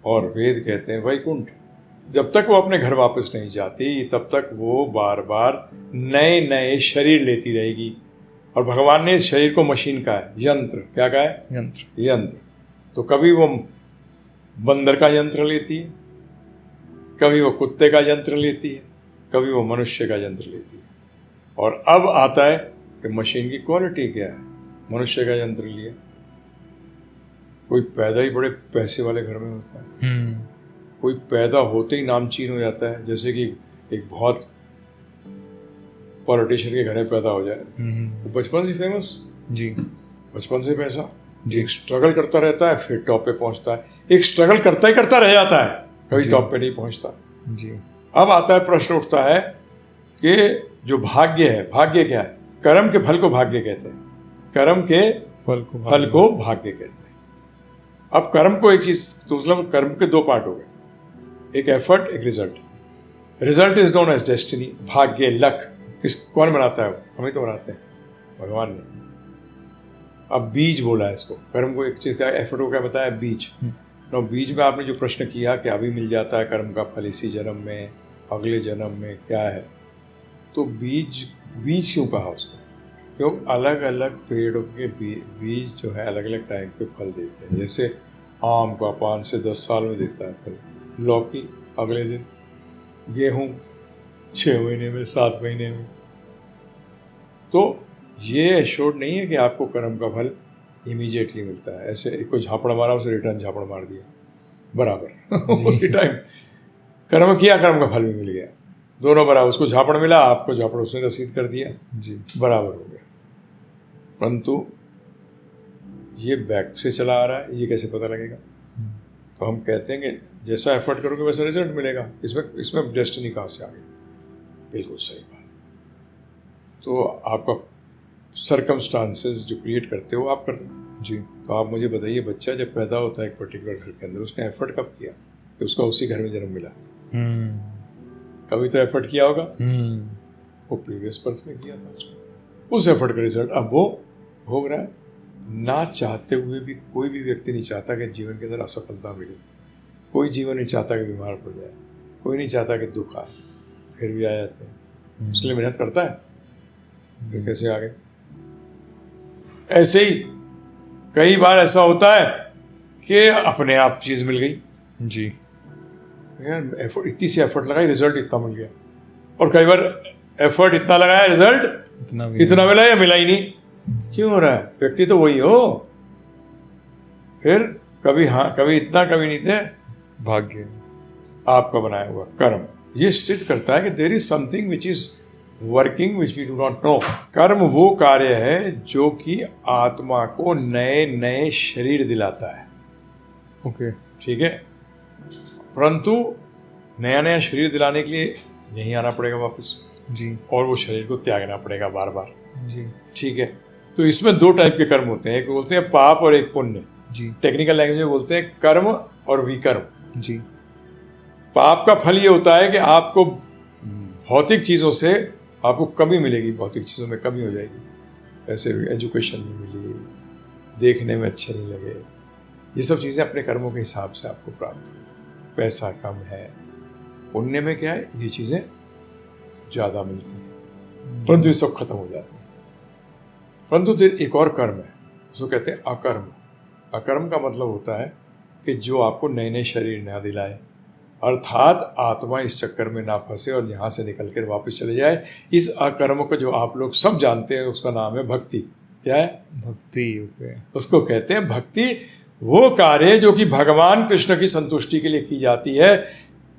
और वेद कहते हैं वैकुंठ, जब तक वो अपने घर वापस नहीं जाती तब तक वो बार बार नए नए शरीर लेती रहेगी। और भगवान ने इस शरीर को मशीन कहा है, यंत्र। क्या कहा है? यंत्र। यंत्र। तो कभी वो बंदर का यंत्र लेती है, कभी वो कुत्ते का यंत्र लेती है, कभी वो मनुष्य का यंत्र लेती है। और अब आता है कि मशीन की क्वालिटी क्या है। मनुष्य का यंत्र लिया, कोई पैदा ही बड़े पैसे वाले घर में होता है, कोई पैदा होते ही नामचीन हो जाता है। जैसे कि एक बहुत पॉलिटिशियन के घर में पैदा हो जाए, वो बचपन से फेमस, जी, बचपन से पैसा, एक स्ट्रगल करता रहता है, फिर टॉप पे पहुंचता है। एक स्ट्रगल करता ही करता रह जाता है, कभी टॉप पे नहीं पहुंचता। जी। अब आता है, प्रश्न उठता है कि जो भाग्य है, भाग्य क्या है? कर्म के फल को भाग्य कहते हैं, कर्म के फल को भाग्य कहते हैं। अब कर्म को एक चीज, तो मतलब कर्म के 2 पार्ट हो गए, एक एफर्ट, एक result. Result is known as destiny, भाग्य, लक। कौन बनाता है? हम ही तो बनाते हैं, भगवान ने। अब बीज बोला है इसको, कर्म को एक चीज का, एफर्ट को क्या बताया? बीज। तो बीज में आपने जो प्रश्न किया कि अभी मिल जाता है कर्म का फल इसी जन्म में, अगले जन्म में, क्या है? तो बीज, बीज क्यों कहा उसको? क्योंकि अलग अलग पेड़ों के बीज जो है अलग अलग टाइम पे फल देते हैं। जैसे आम का 5 से 10 साल में देता है फल, लौकी अगले दिन, गेहूं 6 महीने में, 7 महीने में। तो ये एश्योर्ड नहीं है कि आपको कर्म का फल इमीडिएटली मिलता है। ऐसे एक को झापड़ मारा, उसे रिटर्न झापड़ मार दिया, बराबर उसी टाइम कर्म किया, कर्म का फल भी मिल गया, दोनों बराबर। उसको झापड़ मिला, आपको झापड़ उसने रसीद कर दिया, जी, बराबर हो गया। परंतु ये बैक से चला आ रहा है, ये कैसे पता लगेगा? तो हम कहते हैं कि जैसा एफर्ट करोगे वैसा रिजल्ट मिलेगा। इसमें डेस्टिनी कहाँ से आ गई? बिल्कुल सही बात। तो आपका सर्कमस्टांसेस जो क्रिएट करते हो आप कर रहे हो, जी। तो आप मुझे बताइए, बच्चा जब पैदा होता है एक पर्टिकुलर घर के अंदर, उसने एफर्ट कब किया कि उसका उसी घर में जन्म मिला? कभी तो एफर्ट किया होगा, वो प्रीवियस बर्थ में किया था उसको। उस एफर्ट का रिजल्ट अब वो भोग रहा है। ना चाहते हुए भी कोई भी व्यक्ति नहीं चाहता कि जीवन के अंदर असफलता मिले, कोई जीवन नहीं चाहता कि बीमार पड़ जाए, कोई नहीं चाहता कि दुख आए, फिर भी आ जाते हैं। उसके लिए मेहनत करता है, फिर कैसे आ गए? ऐसे ही कई बार ऐसा होता है कि अपने आप चीज मिल गई, जी, यार एफर्ट, इतनी सी एफर्ट लगाई, रिजल्ट इतना मिल गया। और कई बार एफर्ट इतना लगाया, रिजल्ट इतना मिला या मिला ही नहीं। क्यों हो रहा है? व्यक्ति तो वही हो, फिर कभी हाँ, कभी इतना, कभी नहीं थे। भाग्य आपका बनाया हुआ कर्म ये सिद्ध करता है कि there is something which is working which we do not know. कर्म वो कार्य है जो कि आत्मा को नए नए शरीर दिलाता है। ओके। ठीक है, परंतु नया नया शरीर दिलाने के लिए यहीं आना पड़ेगा वापस जी और वो शरीर को त्यागना पड़ेगा बार बार। जी ठीक है, तो इसमें दो टाइप के कर्म होते हैं, एक बोलते हैं पाप और एक पुण्य। जी टेक्निकल लैंग्वेज में बोलते हैं कर्म और विकर्म। जी पाप का फल ये होता है कि आपको भौतिक चीज़ों से आपको कमी मिलेगी, भौतिक चीज़ों में कमी हो जाएगी। ऐसे एजुकेशन नहीं मिली, देखने में अच्छे नहीं लगे, ये सब चीज़ें अपने कर्मों के हिसाब से आपको प्राप्त हुई। पैसा कम है। पुण्य में क्या है, ये चीज़ें ज़्यादा मिलती हैं, परंतु ये सब खत्म हो जाती हैं। परंतु फिर एक और कर्म है, उसको कहते हैं अकर्म। अकर्म का मतलब होता है कि जो आपको नए नए शरीर ना दिलाए, अर्थात आत्मा इस चक्कर में ना फंसे और यहाँ से निकल कर वापस चले जाए। इस अकर्म को जो आप लोग सब जानते हैं उसका नाम है भक्ति। क्या है? भक्ति। ओके। उसको कहते हैं भक्ति। वो कार्य जो कि भगवान कृष्ण की संतुष्टि के लिए की जाती है,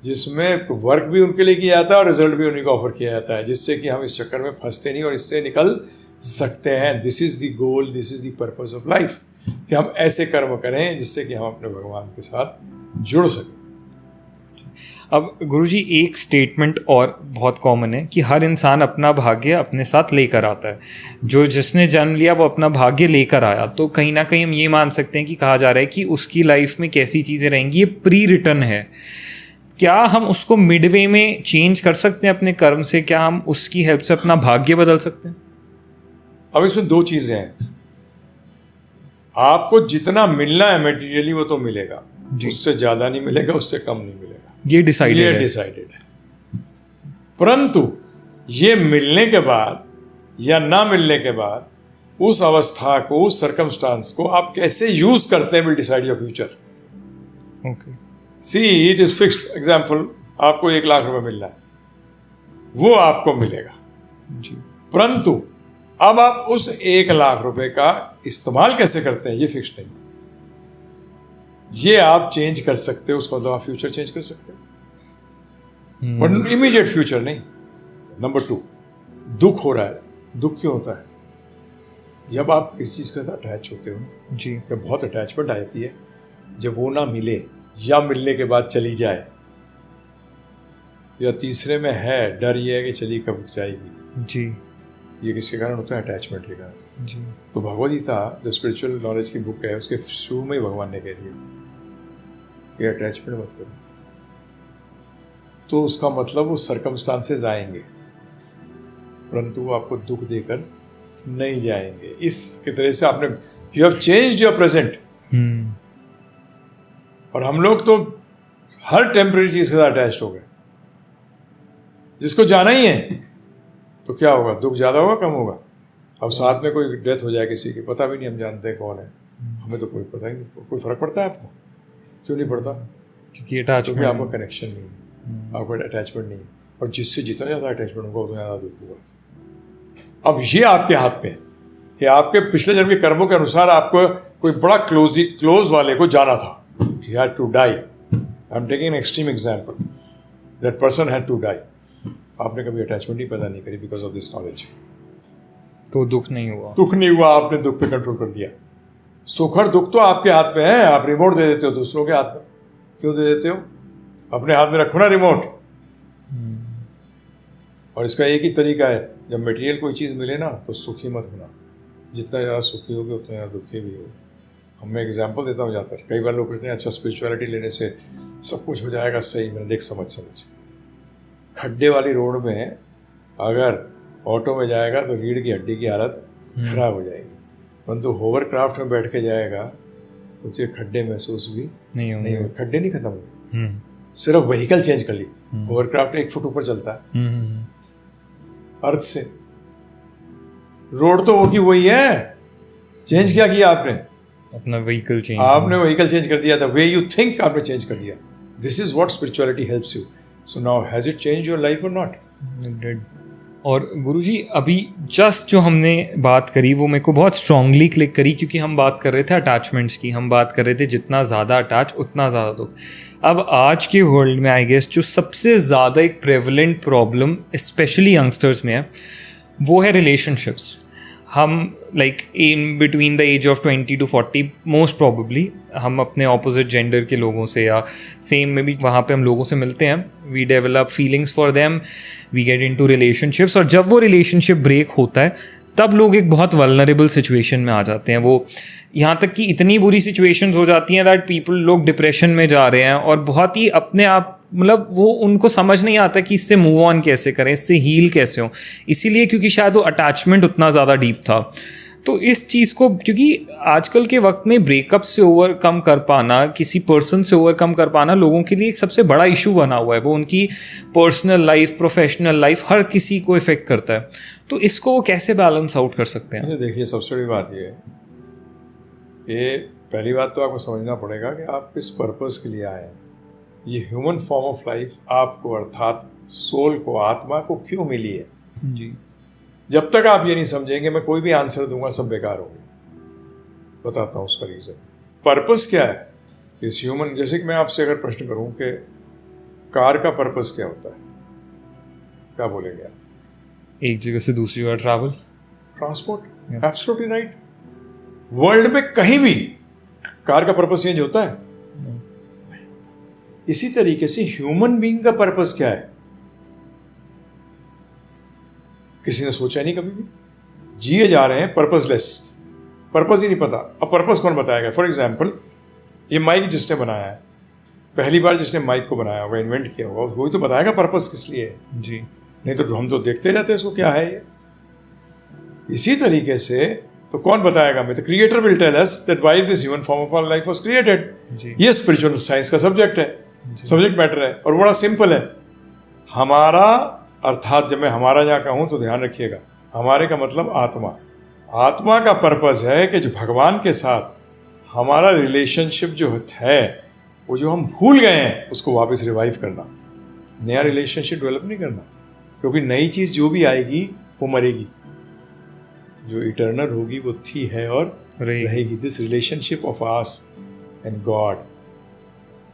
जिसमें वर्क भी उनके लिए किया जाता है और रिजल्ट भी उन्हीं को ऑफर किया जाता है, जिससे कि हम इस चक्कर में फंसते नहीं और इससे निकल सकते हैं। This is the goal, this is the purpose of life, कि हम ऐसे कर्म करें जिससे कि हम अपने भगवान के साथ जुड़ सकें। अब गुरुजी एक स्टेटमेंट और बहुत कॉमन है कि हर इंसान अपना भाग्य अपने साथ लेकर आता है। जो जिसने जन्म लिया वो अपना भाग्य लेकर आया, तो कहीं ना कहीं हम ये मान सकते हैं कि कहा जा रहा है कि उसकी लाइफ में कैसी चीज़ें रहेंगी ये प्री रिटन है। क्या हम उसको मिडवे में चेंज कर सकते हैं अपने कर्म से? क्या हम उसकी हेल्प से अपना भाग्य बदल सकते हैं? अब इसमें दो चीज़ें हैं। आपको जितना मिलना है मेटीरियली वो तो मिलेगा, उससे ज़्यादा नहीं मिलेगा, उससे कम नहीं मिलेगा, ये डिसाइडेड है। परंतु ये मिलने के बाद या ना मिलने के बाद उस अवस्था को, उस सर्कमस्टांस को आप कैसे यूज करते हैं will decide your future. Okay. See it is fixed. Example, आपको 1 लाख रुपए मिल रहा है, वो आपको मिलेगा जी। परंतु अब आप उस 1 लाख रुपए का इस्तेमाल कैसे करते हैं ये फिक्स नहीं। ये आप चेंज कर सकते हो, उसका मतलब आप फ्यूचर चेंज कर सकते हो, बट इमीडिएट फ्यूचर नहीं। नंबर 2, दुख हो रहा है। दुख क्यों होता है? जब आप किसी चीज़ के साथ अटैच होते हो जी, जब बहुत अटैचमेंट आ जाती है, जब वो ना मिले या मिलने के बाद चली जाए, या तीसरे में है डर ये है कि चली कब जाएगी, जी ये किसके कारण होता है? अटैचमेंट के कारण। जी। तो भगवद गीता जो स्पिरिचुअल नॉलेज की बुक है, उसके शुरू में ही भगवान ने कह दिया कि अटैचमेंट मत करो। तो उसका मतलब वो सर्कमस्टांसेस आएंगे, परंतु वो आपको दुख देकर नहीं जाएंगे। इसके तरह से आपने you have changed your present. और हम लोग तो हर टेम्परेरी चीज के साथ अटैच्ड हो गए। जिसको जाना ही है तो क्या होगा? दुख ज्यादा होगा कम होगा? अब साथ में कोई डेथ हो जाए किसी की, पता भी नहीं हम जानते हैं कौन है, हमें तो कोई पता ही नहीं। कोई फर्क पड़ता है आपको? क्यों नहीं पड़ता? क्योंकि आपका कनेक्शन नहीं है, आपका अटैचमेंट नहीं है। और जिससे जितना ज़्यादा अटैचमेंट होगा उतना ज़्यादा दुख होगा। अब ये आपके हाथ में है कि आपके पिछले जन्म के कर्मों के अनुसार आपको कोई बड़ा क्लोज वाले को जाना था, he had to die. I'm taking an extreme example. That person had to die. आपने कभी अटैचमेंट ही पैदा नहीं करी बिकॉज ऑफ दिस नॉलेज, तो दुख नहीं हुआ। दुख नहीं हुआ, आपने दुख पे कंट्रोल कर लिया। सुख और दुख तो आपके हाथ में है, आप रिमोट दे देते हो दूसरों के हाथ में। क्यों दे देते हो? अपने हाथ में रखो ना रिमोट। और इसका एक ही तरीका है, जब मटेरियल कोई चीज़ मिले ना तो सुखी मत होना। जितना ज़्यादा सुखी होगे उतना ज़्यादा दुखी भी होगे। मैं एग्जाम्पल देता हूँ ज़्यादातर। कई बार लोग कहते हैं अच्छा स्पिरिचुअलिटी लेने से सब कुछ हो जाएगा सही। मैंने देख समझ खड्डे वाली रोड में अगर ऑटो में जाएगा तो रीढ़ की हड्डी की हालत खराब हो जाएगी, परंतु होवरक्राफ्ट में बैठ के जाएगा तो तुझे खड्डे महसूस भी नहीं होंगे। खड्डे नहीं खत्म हुए, सिर्फ व्हीकल चेंज कर ली। होवरक्राफ्ट 1 फुट ऊपर चलता है अर्थ से, रोड तो वो की वही है। चेंज क्या किया आपने? अपना व्हीकल चेंज। आपने व्हीकल चेंज कर दिया था, वे यू थिंक आपने चेंज कर दिया। This is what spirituality helps you. So now has it change your life और नॉट? It did. और गुरुजी अभी जस्ट जो हमने बात करी वो मेरे को बहुत स्ट्रांगली क्लिक करी, क्योंकि हम बात कर रहे थे अटैचमेंट्स की, हम बात कर रहे थे जितना ज़्यादा अटैच उतना ज़्यादा दुख। अब आज के वर्ल्ड में आई गेस जो सबसे ज़्यादा एक प्रेवलेंट प्रॉब्लम स्पेशली यंगस्टर्स में है वो है रिलेशनशिप्स। हम like in between the age of 20 to 40 most probably हम अपने ऑपोजिट जेंडर के लोगों से या सेम में भी वहाँ पे हम लोगों से मिलते हैं, we develop feelings for them, we get into relationships, और जब वो रिलेशनशिप ब्रेक होता है तब लोग एक बहुत वल्नरेबल सिचुएशन में आ जाते हैं। वो यहाँ तक कि इतनी बुरी सिचुएशंस हो जाती हैं दैट लोग डिप्रेशन में जा रहे हैं, और बहुत ही अपने आप मतलब वो उनको समझ नहीं आता कि इससे मूव ऑन कैसे करें, इससे हील कैसे हो, इसीलिए क्योंकि शायद वो अटैचमेंट उतना ज़्यादा डीप था। तो इस चीज़ को, क्योंकि आजकल के वक्त में ब्रेकअप से ओवरकम कर पाना, किसी पर्सन से ओवरकम कर पाना लोगों के लिए एक सबसे बड़ा इशू बना हुआ है। वो उनकी पर्सनल लाइफ, प्रोफेशनल लाइफ, हर किसी को इफ़ेक्ट करता है। तो इसको वो कैसे बैलेंस आउट कर सकते हैं? देखिए, सबसे बड़ी बात ये है, ये पहली बात तो आपको समझना पड़ेगा कि आप किस पर्पस के लिए आए हैं। ये ह्यूमन फॉर्म ऑफ लाइफ आपको, अर्थात सोल को, आत्मा को क्यों मिली है। जी। जब तक आप ये नहीं समझेंगे मैं कोई भी आंसर दूंगा सब बेकार होंगे। बताता हूँ उसका रीज़न। पर्पस क्या है इस ह्यूमन, जैसे कि मैं आपसे अगर प्रश्न करूँ कि कार का पर्पस क्या होता है, क्या बोलेंगे आप? एक जगह से दूसरी जगह travel, transport. Absolutely right. World में कहीं भी कार का पर्पस चेंज होता है? इसी तरीके से ह्यूमन बीइंग का पर्पस क्या है, किसी ने सोचा नहीं कभी भी। जिए जा रहे हैं पर्पसलेस, पर्पस ही नहीं पता। अब पर्पस कौन बताएगा? फॉर एग्जाम्पल, ये माइक जिसने बनाया है, पहली बार जिसने माइक को बनाया होगा, इन्वेंट किया होगा, वही तो बताएगा पर्पस किस लिए है। जी। नहीं तो हम तो देखते रहते हैं इसको क्या है ये। इसी तरीके से तो कौन बताएगा? मैं तो creator will tell us that why this human form of our life was created. ये स्पिरिचुअल साइंस का सब्जेक्ट है, सब्जेक्ट मैटर है, और बड़ा सिंपल है। हमारा, अर्थात जब मैं हमारा यहाँ कहूँ तो ध्यान रखिएगा, हमारे का मतलब आत्मा। आत्मा का पर्पस है कि जो भगवान के साथ हमारा रिलेशनशिप जो है, वो जो हम भूल गए हैं उसको वापस रिवाइव करना, नया रिलेशनशिप डेवलप नहीं करना। क्योंकि नई चीज़ जो भी आएगी वो मरेगी, जो इटर्नल होगी वो थी, है और रहेगी। This relationship of us and God,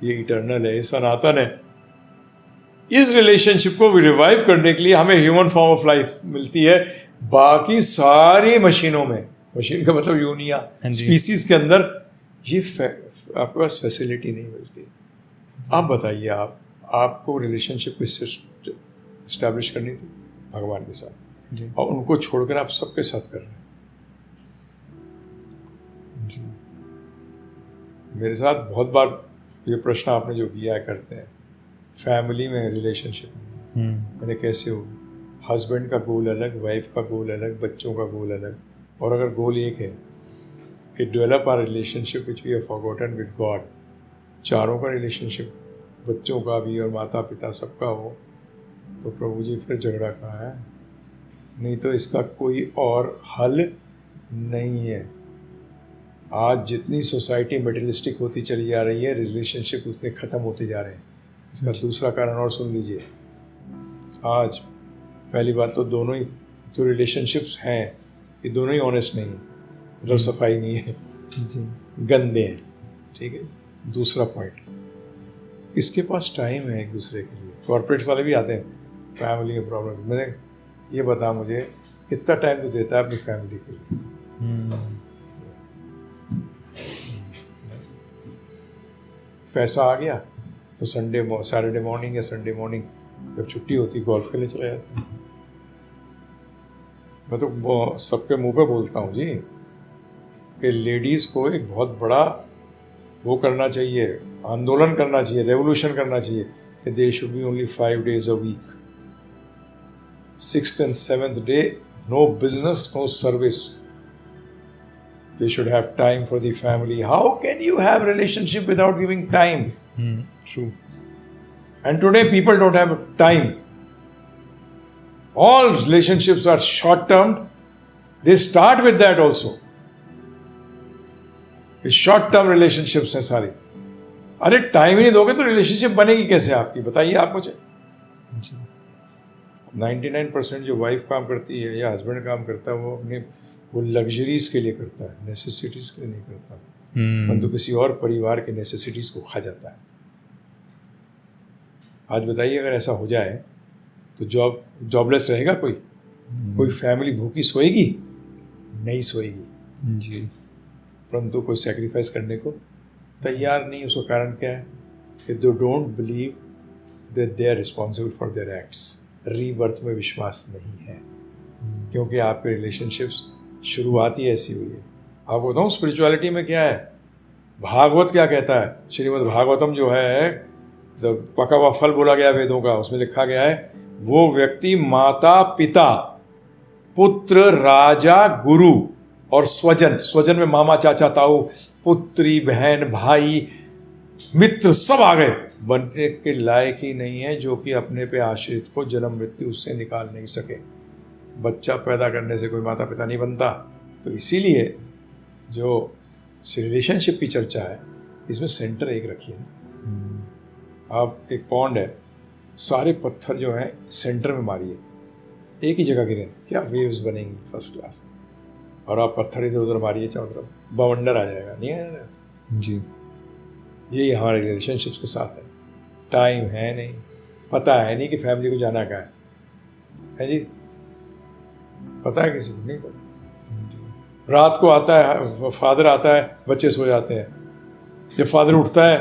ये इटर्नल है, ये सनातन है। इस रिलेशनशिप को रिवाइव करने के लिए हमें ह्यूमन फॉर्म ऑफ लाइफ मिलती है। बाकी सारी मशीनों में, मशीन का मतलब यूनिया, स्पीसीज के अंदर ये आपके पास फैसिलिटी नहीं मिलती। आप बताइए, आपको रिलेशनशिप किससे इस्टेब्लिश करनी थी? भगवान के साथ जी। और उनको छोड़कर आप सबके साथ कर रहे हैं जी। मेरे साथ बहुत बार ये प्रश्न आपने जो किया है करते हैं, फैमिली में रिलेशनशिप मैंने कैसे होगी? हस्बैंड का गोल अलग, वाइफ का गोल अलग, बच्चों का गोल अलग। और अगर गोल एक है कि develop our relationship which we have forgotten with God, चारों का रिलेशनशिप, बच्चों का भी और माता पिता सबका हो, तो प्रभु जी फिर झगड़ा कहाँ है? नहीं तो इसका कोई और हल नहीं है। आज जितनी सोसाइटी मटेरियलिस्टिक होती चली जा रही है, रिलेशनशिप उतने ख़त्म होते जा रहे हैं। इसका दूसरा कारण और सुन लीजिए। आज पहली बात तो दोनों ही जो रिलेशनशिप्स हैं ये दोनों ही ऑनेस्ट नहीं है, मतलब सफाई नहीं है जी, गंदे हैं। ठीक है। दूसरा पॉइंट, किसके पास टाइम है एक दूसरे के लिए? कॉर्पोरेट वाले भी आते हैं, फैमिली में प्रॉब्लम। मैंने ये बता मुझे कितना टाइम तो देता है अपनी फैमिली के लिए? पैसा आ गया तो सैटरडे मॉर्निंग या संडे मॉर्निंग जब छुट्टी होती गोल्फ खेलने चले जाते हैं। मैं तो सबके मुंह पे बोलता हूँ जी कि लेडीज़ को एक बहुत बड़ा वो करना चाहिए, आंदोलन करना चाहिए, रेवोल्यूशन करना चाहिए कि there should be only 5 days a week, 6th and 7th day no business, no service. They should have time for the family. How can you have relationship without giving time? True. And today people don't have time. All relationships are short term. They start with that also. Short term relationships हैं सारी। अरे time ही नहीं दोगे तो relationship बनेगी कैसे आपकी? बताइए आप मुझे। 99% जो वाइफ काम करती है या हस्बैंड काम करता है वो लग्जरीज के लिए करता है, नेसेसिटीज़ के लिए नहीं करता, परंतु किसी और परिवार के नेसेसिटीज़ को खा जाता है। आज बताइए अगर ऐसा हो जाए तो जॉबलेस रहेगा कोई फैमिली भूखी सोएगी? नहीं सोएगी जी। परंतु कोई सेक्रीफाइस करने को तैयार नहीं। उसका कारण क्या है कि they don't believe that they are responsible for their acts. Rebirth में विश्वास नहीं है, क्योंकि आपके रिलेशनशिप्स शुरुआत ही ऐसी हुई है। आपको बताऊँ स्पिरिचुअलिटी में क्या है, भागवत क्या कहता है, श्रीमद् भागवतम जो है, तो पका हुआ फल बोला गया वेदों का, उसमें लिखा गया है वो व्यक्ति माता पिता पुत्र राजा गुरु और स्वजन में मामा चाचा ताऊ पुत्री बहन भाई मित्र सब आ गए, बनने के लायक ही नहीं है, जो कि अपने पे आश्रित को जन्म मृत्यु उससे निकाल नहीं सके। बच्चा पैदा करने से कोई माता पिता नहीं बनता। तो इसीलिए जो रिलेशनशिप की चर्चा है इसमें सेंटर एक रखिए ना। आप एक पॉन्ड है, सारे पत्थर जो हैं सेंटर में मारिए, एक ही जगह गिरे, क्या वेव्स बनेंगी फर्स्ट क्लास। और आप पत्थर इधर उधर मारिए चारों तरफ, बवंडर आ जाएगा, नहीं आएगा जी। यही हमारे रिलेशनशिप्स के साथ है। टाइम है नहीं, पता है नहीं कि फैमिली को जाना कहाँ है जी, पता है किसी को नहीं पता। रात को आता है फादर, आता है, बच्चे सो जाते हैं। जब फादर उठता है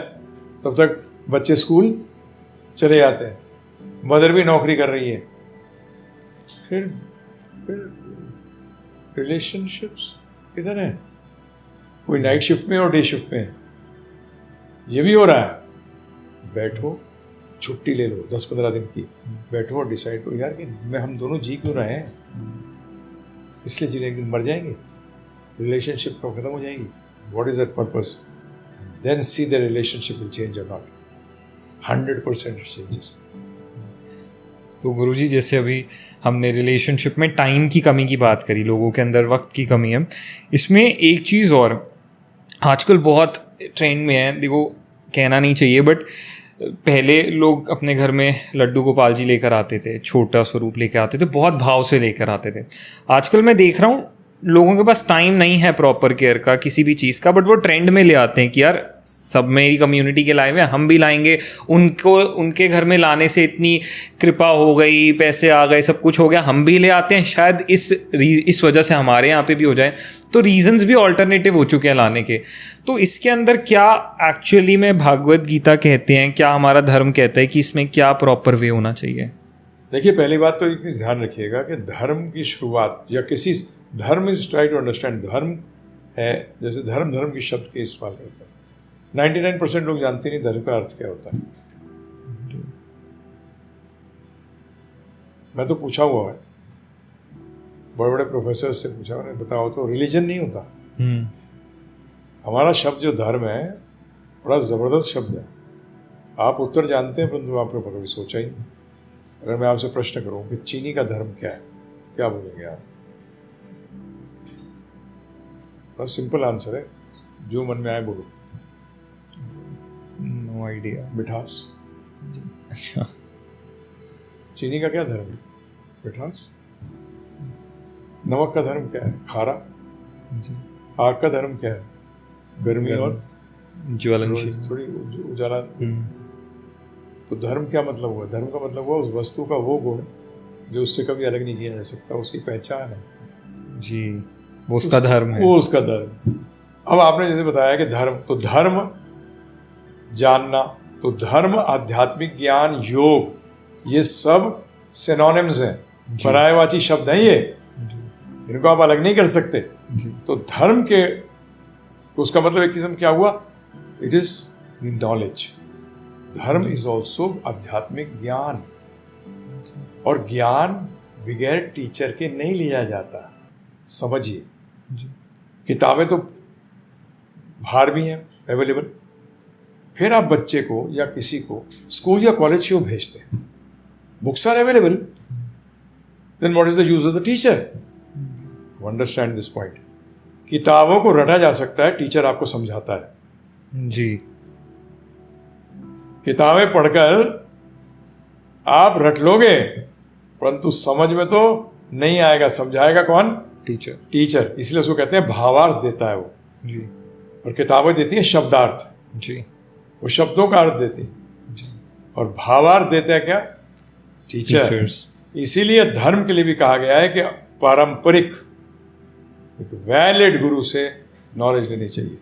तब तक बच्चे स्कूल चले जाते हैं, मदर भी नौकरी कर रही है। फिर रिलेशनशिप्स किधर है? कोई नाइट शिफ्ट में और डे शिफ्ट में। ये भी हो रहा है, बैठो छुट्टी ले लो 10-15 दिन की, बैठो और डिसाइड करो यार कि हम दोनों जी क्यों रहे हैं, इसलिए जी एक दिन मर जाएंगे, रिलेशनशिप कब खत्म हो जाएगी, what is that purpose, then see the relationship will change or not. 100% it changes. तो गुरुजी जैसे अभी हमने रिलेशनशिप में टाइम की कमी की बात करी, लोगों के अंदर वक्त की कमी है, इसमें एक चीज़ और आजकल बहुत ट्रेंड में है, देखो कहना नहीं चाहिए बट पहले लोग अपने घर में लड्डू गोपाल जी लेकर आते थे, छोटा स्वरूप लेकर आते थे, बहुत भाव से लेकर आते थे। आजकल मैं देख रहा हूँ लोगों के पास टाइम नहीं है प्रॉपर केयर का किसी भी चीज़ का, बट वो ट्रेंड में ले आते हैं कि यार सब मेरी कम्युनिटी के लाए हुए हैं, हम भी लाएंगे, उनको उनके घर में लाने से इतनी कृपा हो गई, पैसे आ गए, सब कुछ हो गया, हम भी ले आते हैं, शायद इस वजह से हमारे यहाँ पे भी हो जाए। तो रीजंस भी ऑल्टरनेटिव हो चुके हैं लाने के। तो इसके अंदर क्या एक्चुअली में भागवत गीता कहते हैं, क्या हमारा धर्म कहता है कि इसमें क्या प्रॉपर वे होना चाहिए? देखिए पहली बात तो एक चीज़ ध्यान रखिएगा कि धर्म की शुरुआत या किसी धर्म इज ट्राई टू अंडरस्टैंड, धर्म है जैसे धर्म की शब्द के इस्तेमाल करता है। 99% लोग जानते नहीं धर्म का अर्थ क्या होता है। मैं तो पूछा हुआ है, बड़े बड़े प्रोफेसर से पूछा, उन्हें बताओ तो रिलीजन नहीं होता। हमारा शब्द जो धर्म है बड़ा ज़बरदस्त शब्द है। आप उत्तर जानते हैं परंतु आपने कभी सोचा ही नहीं। अगर मैं आपसे प्रश्न करूं कि चीनी का धर्म क्या है, क्या बोलेंगे आप? बड़ा सिंपल आंसर है, जो मन में आए बोलो। No idea. मिठास। अच्छा, चीनी का क्या धर्म है? मिठास। नमक का धर्म क्या है? खारा। आग का धर्म क्या है? गर्मी और ज्वलनशील, थोड़ी उजाला। तो धर्म क्या मतलब हुआ? धर्म का मतलब हुआ उस वस्तु का वो गुण जो उससे कभी अलग नहीं किया जा सकता, उसकी पहचान है जी, वो उसका धर्म है, वो उसका धर्म। अब आपने जैसे बताया कि धर्म, तो धर्म जानना, तो धर्म, आध्यात्मिक ज्ञान, योग, ये सब सिनोनिम्स हैं, पर्यायवाची शब्द हैं ये, इनको आप अलग नहीं कर सकते। तो धर्म के उसका मतलब एक किस्म क्या हुआ? It is the knowledge. धर्म इज ऑल्सो आध्यात्मिक ज्ञान, और ज्ञान बगैर टीचर के नहीं लिया जाता। समझिए, किताबें तो बाहर भी हैं अवेलेबल, फिर आप बच्चे को या किसी को स्कूल या कॉलेज क्यों भेजते हैं? Books are available, then what is the use of the teacher? Understand this point. किताबों को रटा जा सकता है, टीचर आपको समझाता है जी। किताबें पढ़कर आप रट लोगे, परंतु समझ में तो नहीं आएगा, समझाएगा कौन? टीचर। टीचर। इसलिए उसको कहते हैं भावार्थ देता है वो, जी और किताबें देती हैं शब्दार्थ, जी वो शब्दों का अर्थ देती हैं, जी। और भावार्थ देते हैं क्या? टीचर। टीचर्स। इसीलिए धर्म के लिए भी कहा गया है कि पारंपरिक एक वैलिड गुरु से नॉलेज लेनी चाहिए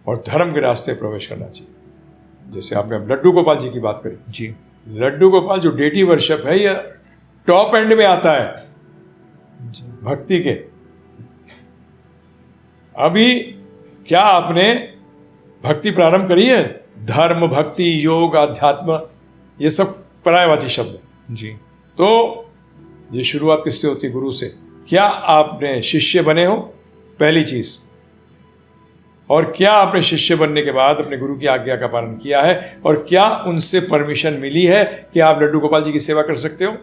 और धर्म के रास्ते प्रवेश करना चाहिए। जैसे आपने अब लड्डू गोपाल जी की बात करी, जी लड्डू गोपाल जो डेटी वर्शिप है, ये टॉप एंड में आता है भक्ति के। अभी क्या आपने भक्ति प्रारंभ करी है? धर्म, भक्ति, योग, आध्यात्म, ये सब पर्यायवाची शब्द है। जी। तो ये शुरुआत किससे होती है? गुरु से। क्या आपने शिष्य बने हो? पहली चीज। और क्या आपने शिष्य बनने के बाद अपने गुरु की आज्ञा का पालन किया है? और क्या उनसे परमिशन मिली है कि आप लड्डू गोपाल जी की सेवा कर सकते हो?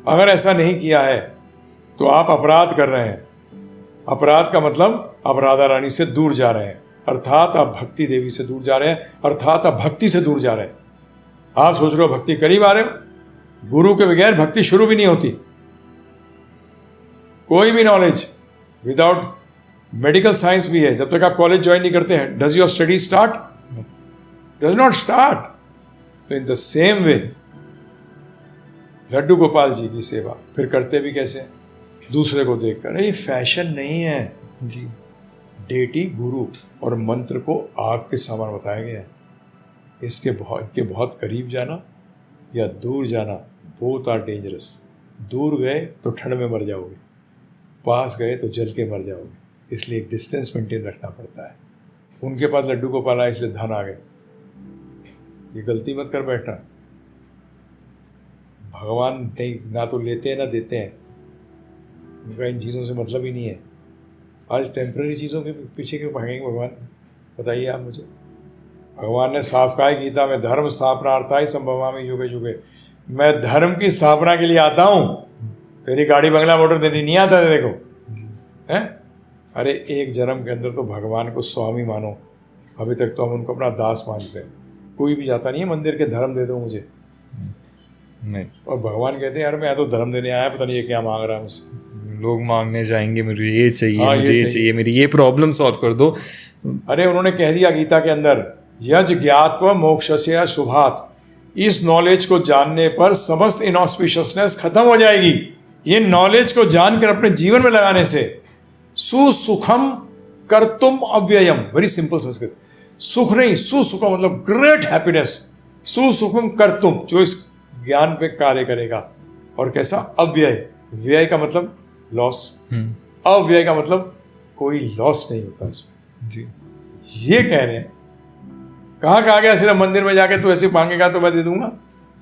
अगर ऐसा नहीं किया है तो आप अपराध कर रहे हैं। अपराध का मतलब आप राधा रानी से दूर जा रहे हैं, अर्थात आप भक्ति देवी से दूर जा रहे हैं, अर्थात आप भक्ति से दूर जा रहे हैं। आप सोच रहे हो भक्ति करीब आ रहे हो, गुरु के बगैर भक्ति शुरू भी नहीं होती। कोई भी नॉलेज विदाउट मेडिकल साइंस भी है, जब तक आप कॉलेज ज्वाइन नहीं करते हैं, does your study start? Does not start. तो in the same way Laddu Gopal ji की सेवा फिर करते भी कैसे? दूसरे को देखकर। ये फैशन नहीं है जी। डेटी गुरु और मंत्र को आग के समान बताया गया है। इसके बहुत करीब जाना या दूर जाना, बोथ आर डेंजरस। दूर गए तो ठंड में मर जाओगे, पास गए तो जल के मर जाओगे। इसलिए एक डिस्टेंस मेंटेन रखना पड़ता है। उनके पास लड्डू गोपाल आए इसलिए धन आ गए, ये गलती मत कर बैठना। भगवान नहीं, ना तो लेते हैं ना देते हैं, उनका इन चीज़ों से मतलब ही नहीं है। आज टेम्पररी चीज़ों के पीछे क्यों भागेंगे भगवान? बताइए आप मुझे। भगवान ने साफ कहा है गीता में, धर्म स्थापना अर्थाई संभवामि युगे युगे। मैं धर्म की स्थापना के लिए आता हूँ, तेरी गाड़ी बंगला मोटर देनी नहीं आता है। देखो हैं, अरे एक जन्म के अंदर तो भगवान को स्वामी मानो। अभी तक तो हम उनको अपना दास मानते हैं। कोई भी जाता नहीं है मंदिर के धर्म दे दो मुझे, नहीं। और भगवान कहते हैं यार मैं तो धर्म देने आया, पता नहीं ये क्या मांग रहा है मुझसे। लोग मांगने जाएंगे मुझे ये चाहिए, हाँ, मुझे ये चाहिए, मेरी ये प्रॉब्लम सॉल्व कर दो। अरे उन्होंने कह दिया गीता के अंदर, यज ज्ञात्वा मोक्षस्य शुभात्। इस नॉलेज को जानने पर समस्त इनऑस्पिशियसनेस खत्म हो जाएगी। ये नॉलेज को जानकर अपने जीवन में लगाने से सुसुखम कर्तुम अव्ययम, वेरी सिंपल संस्कृत। सुख नहीं, सुसुखम मतलब ग्रेट हैप्पीनेस। सुसुखम कर्तुम, जो इस ज्ञान पे कार्य करेगा। और कैसा? अव्यय। व्यय का मतलब लॉस, अव्यय का मतलब कोई लॉस नहीं होता इसमें। जी। ये कह रहे हैं। कहाँ कहा गया सिर्फ मंदिर में जाके तू ऐसे मांगेगा तो मैं दे दूंगा?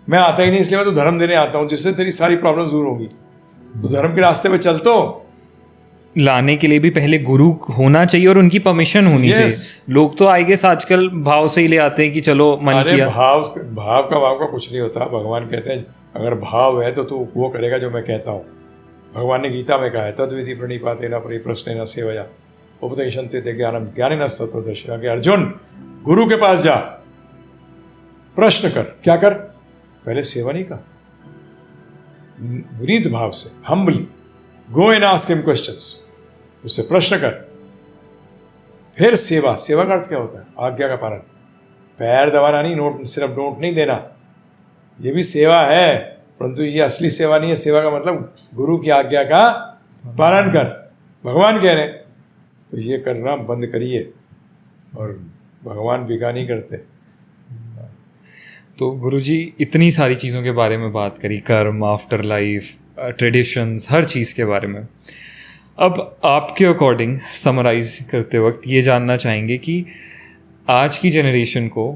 मैं आता ही नहीं, इसलिए मैं तो धर्म देने आता हूँ, जिससे तेरी सारी प्रॉब्लम्स दूर होंगी। तो धर्म के रास्ते पे चल। तो लाने के लिए भी पहले गुरु होना चाहिए और उनकी परमिशन होनी चाहिए। लोग तो आई गेस आजकल भाव से ही ले आते हैं कि चलो मन किया। भाव का कुछ नहीं होता। भगवान कहते हैं अगर भाव है तो तू वो करेगा जो मैं कहता हूँ। भगवान ने गीता में कहा है, तद्विधि प्रणिपाते न परिप्रश्नेन सेवया उपदेशन्ते ते ज्ञानम ज्ञानिनस्तत्त्वदर्शिनः। कि अर्जुन गुरु के पास जा, प्रश्न कर। क्या कर? पहले सेवा नहीं कहा, विनीत भाव से, humbly go and ask him questions, उससे प्रश्न कर। फिर सेवा। सेवा का अर्थ क्या होता है? आज्ञा का पालन। पैर दबाना नहीं, नोट सिर्फ नोट नहीं देना, ये भी सेवा है, परंतु ये असली सेवा नहीं है। सेवा का मतलब गुरु की आज्ञा का पालन कर। भगवान कह रहे हैं तो ये करना बंद करिए। और भगवान बिका नहीं करते। तो गुरुजी इतनी सारी चीज़ों के बारे में बात करी, कर्म, आफ्टर लाइफ, ट्रेडिशंस, हर चीज़ के बारे में। अब आपके अकॉर्डिंग समराइज करते वक्त ये जानना चाहेंगे कि आज की जनरेशन को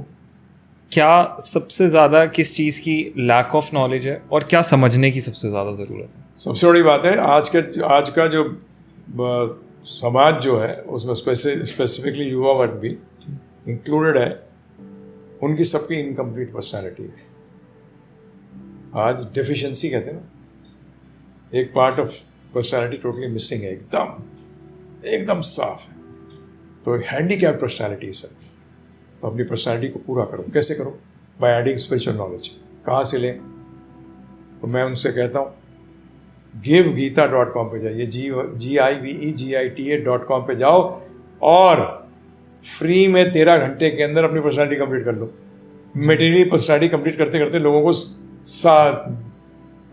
क्या सबसे ज़्यादा किस चीज़ की लैक ऑफ नॉलेज है और क्या समझने की सबसे ज़्यादा ज़रूरत है? सबसे बड़ी बात है आज का जो समाज जो है उसमें स्पेसिफिकली युवा वर्ग भी इंक्लूडेड है, उनकी सबकी इनकम्प्लीट पर्सनैलिटी है। आज डेफिशिएंसी कहते हैं ना, एक part of personality totally missing है, एकदम साफ है। तो हैंडीकैप पर्सनैलिटी है सर। तो अपनी पर्सनैलिटी को पूरा करो। कैसे करो? By adding spiritual knowledge. कहाँ से लें? तो मैं उनसे कहता हूँ givegita.com पे जाइए, GIVEGITA.com पे जाओ और फ्री में 13 घंटे के अंदर अपनी पर्सनालिटी कंप्लीट कर लो। मटेरियली पर्सनालिटी कंप्लीट करते करते लोगों को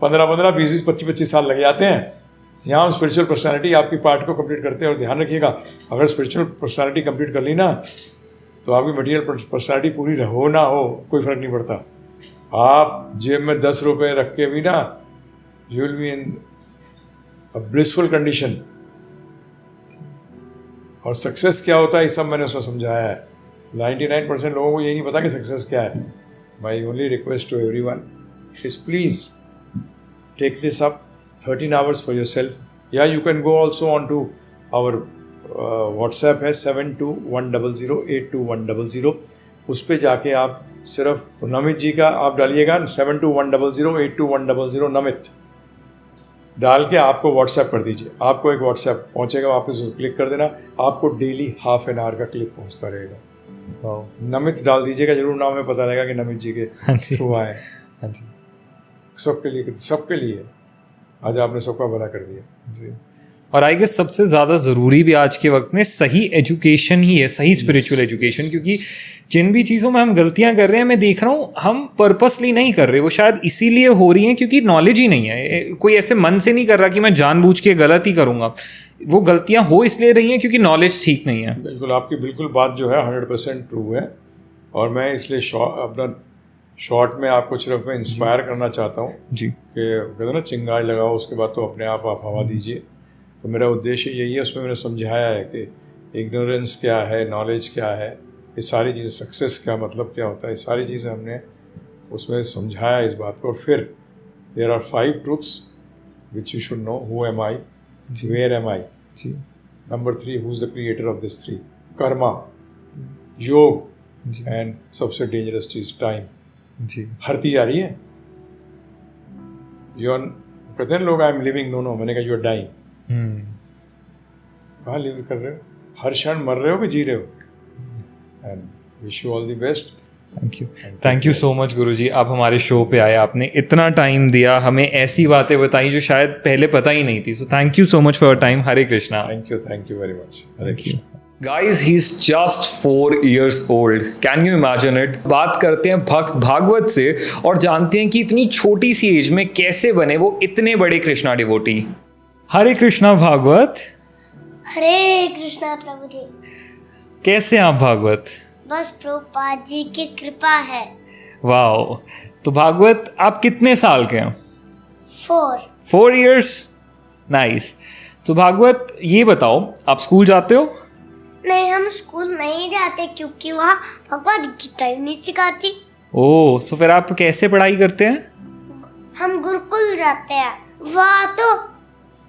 15-15, 20-20, 25-25 साल लग जाते हैं। यहाँ हम स्पिरिचुअल पर्सनालिटी आपकी पार्ट को कंप्लीट करते हैं। और ध्यान रखिएगा, अगर स्पिरिचुअल पर्सनालिटी कंप्लीट कर ली ना तो आपकी मटेरियल पर्सनालिटी पूरी हो ना हो कोई फर्क नहीं पड़ता। आप जेब में 10 रुपये रख के भी ना, you will be in a blissful condition. और सक्सेस क्या होता है ये सब मैंने उसमें समझाया है। 99% लोगों को ये नहीं पता कि सक्सेस क्या है। My only request to everyone is please take this up 13 hours for yourself. Yeah, you can go also on to our WhatsApp है 7210082100। उस पे जाके आप सिर्फ तो नमित जी का आप डालिएगा 7210082100 नमित डाल के आपको व्हाट्सएप कर दीजिए। आपको एक व्हाट्सएप पहुंचेगा, वापस क्लिक कर देना, आपको डेली ½ an hour का क्लिप पहुंचता रहेगा। नमित डाल दीजिएगा जरूर, नाम में पता रहेगा कि नमित जी के थ्रू आए। सबके लिए आज आपने सबका भला कर दिया जी। और आई गेस सबसे ज़्यादा ज़रूरी भी आज के वक्त में सही एजुकेशन ही है, सही स्पिरिचुअल एजुकेशन। क्योंकि जिन भी चीज़ों में हम गलतियां कर रहे हैं, मैं देख रहा हूँ हम पर्पसली नहीं कर रहे, वो शायद इसीलिए हो रही हैं क्योंकि नॉलेज ही नहीं है। कोई ऐसे मन से नहीं कर रहा कि मैं जानबूझ के गलत ही करूँगा। वो गलतियाँ हो इसलिए रही हैं क्योंकि नॉलेज ठीक नहीं है। बिल्कुल, आपकी बिल्कुल बात जो है 100% ट्रू है। और मैं इसलिए अपना शॉर्ट में आपको सिर्फ मैं इंस्पायर करना चाहता हूँ जी कि कहते ना चिंगारी लगाओ उसके बाद तो अपने आप हवा दीजिए। तो मेरा उद्देश्य यही है। उसमें मैंने समझाया है कि इग्नोरेंस क्या है, नॉलेज क्या है, ये सारी चीज़ें, सक्सेस का मतलब क्या होता है, ये सारी चीज़ें हमने उसमें समझाया इस बात को। और फिर there are 5 truths which you should know. Who am I? Where am I? Number 3, who is the creator of this 3? Karma, योग, एंड सबसे डेंजरस चीज़ टाइम जी। हरती जा रही है। कहते हैं लोग आई एम लिविंग, नो मैंने कहा यू आर डाइंग। कहाँ लिव कर रहे हो? हर क्षण मर रहे हो कि जी रहे हो? And wish you all the best. Thank you so much गुरुजी, आप हमारे शो पे आए, आपने इतना टाइम दिया, हमें ऐसी बातें बताई जो शायद पहले पता ही नहीं थी। So thank you so much for your time. Hare Krishna. Thank you very much. Hare Krishna. Guys, he's just 4 years old. Can you imagine it? बात करते हैं भक्त भागवत से और जानते हैं कि इतनी छोटी सी एज में कैसे बने वो इतने बड़े कृष्णा डिवोटी। हरे कृष्णा भागवत। हरे कृष्णा प्रभु जी। कैसे आप भागवत? बस प्रभुपाद जी की कृपा है। वाओ। तो भागवत आप कितने साल के हैं? 4 years? नाइस। तो भागवत ये बताओ, आप स्कूल जाते हो? नहीं, हम स्कूल नहीं जाते क्योंकि वहाँ भगवद गीता ही नहीं सिखाती। ओह, सो फिर आप कैसे पढ़ाई करते हैं? हम गुरुकुल जाते हैं, वहाँ तो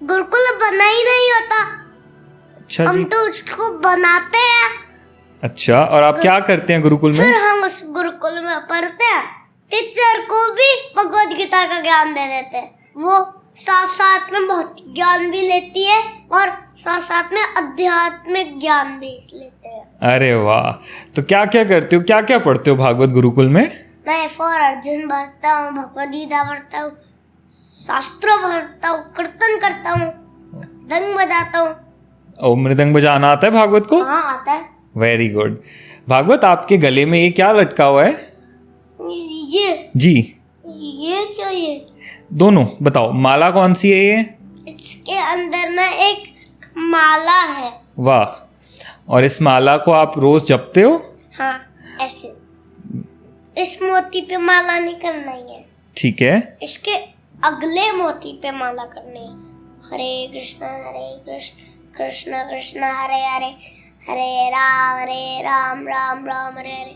गुरुकुल बना ही नहीं होता। अच्छा हम जी। तो उसको बनाते हैं। अच्छा, और आप क्या करते हैं गुरुकुल में? फिर हम उस गुरुकुल में पढ़ते हैं, टीचर को भी भगवद गीता का ज्ञान दे देते हैं। वो साथ साथ में भौतिक ज्ञान भी लेती है और साथ साथ में आध्यात्मिक ज्ञान भी लेते हैं। अरे वाह। तो क्या क्या करते हो, क्या क्या पढ़ते हो भागवत गुरुकुल में? मैं फॉर अर्जुन पढ़ता हूँ, भगवद गीता पढ़ता हूँ, शास्त्र पढ़ता हूँ, कीर्तन करता हूँ, मृदंग बजाता हूँ। ओ, मृदंग बजाना आता है भागवत को? हाँ, आता है। Very good. भागवत आपके गले में ये क्या लटका हुआ है? ये जी, ये क्या ये? दोनों बताओ, माला कौन सी है ये? इसके अंदर ना एक माला है। वाह। और इस माला को आप रोज जपते हो? हाँ, ऐसे इस मोती पे माला नहीं करना ही है, ठीक है। इसके अगले मोती पे माला करनी है। हरे कृष्ण कृष्ण कृष्ण हरे हरे, हरे राम राम राम हरे हरे।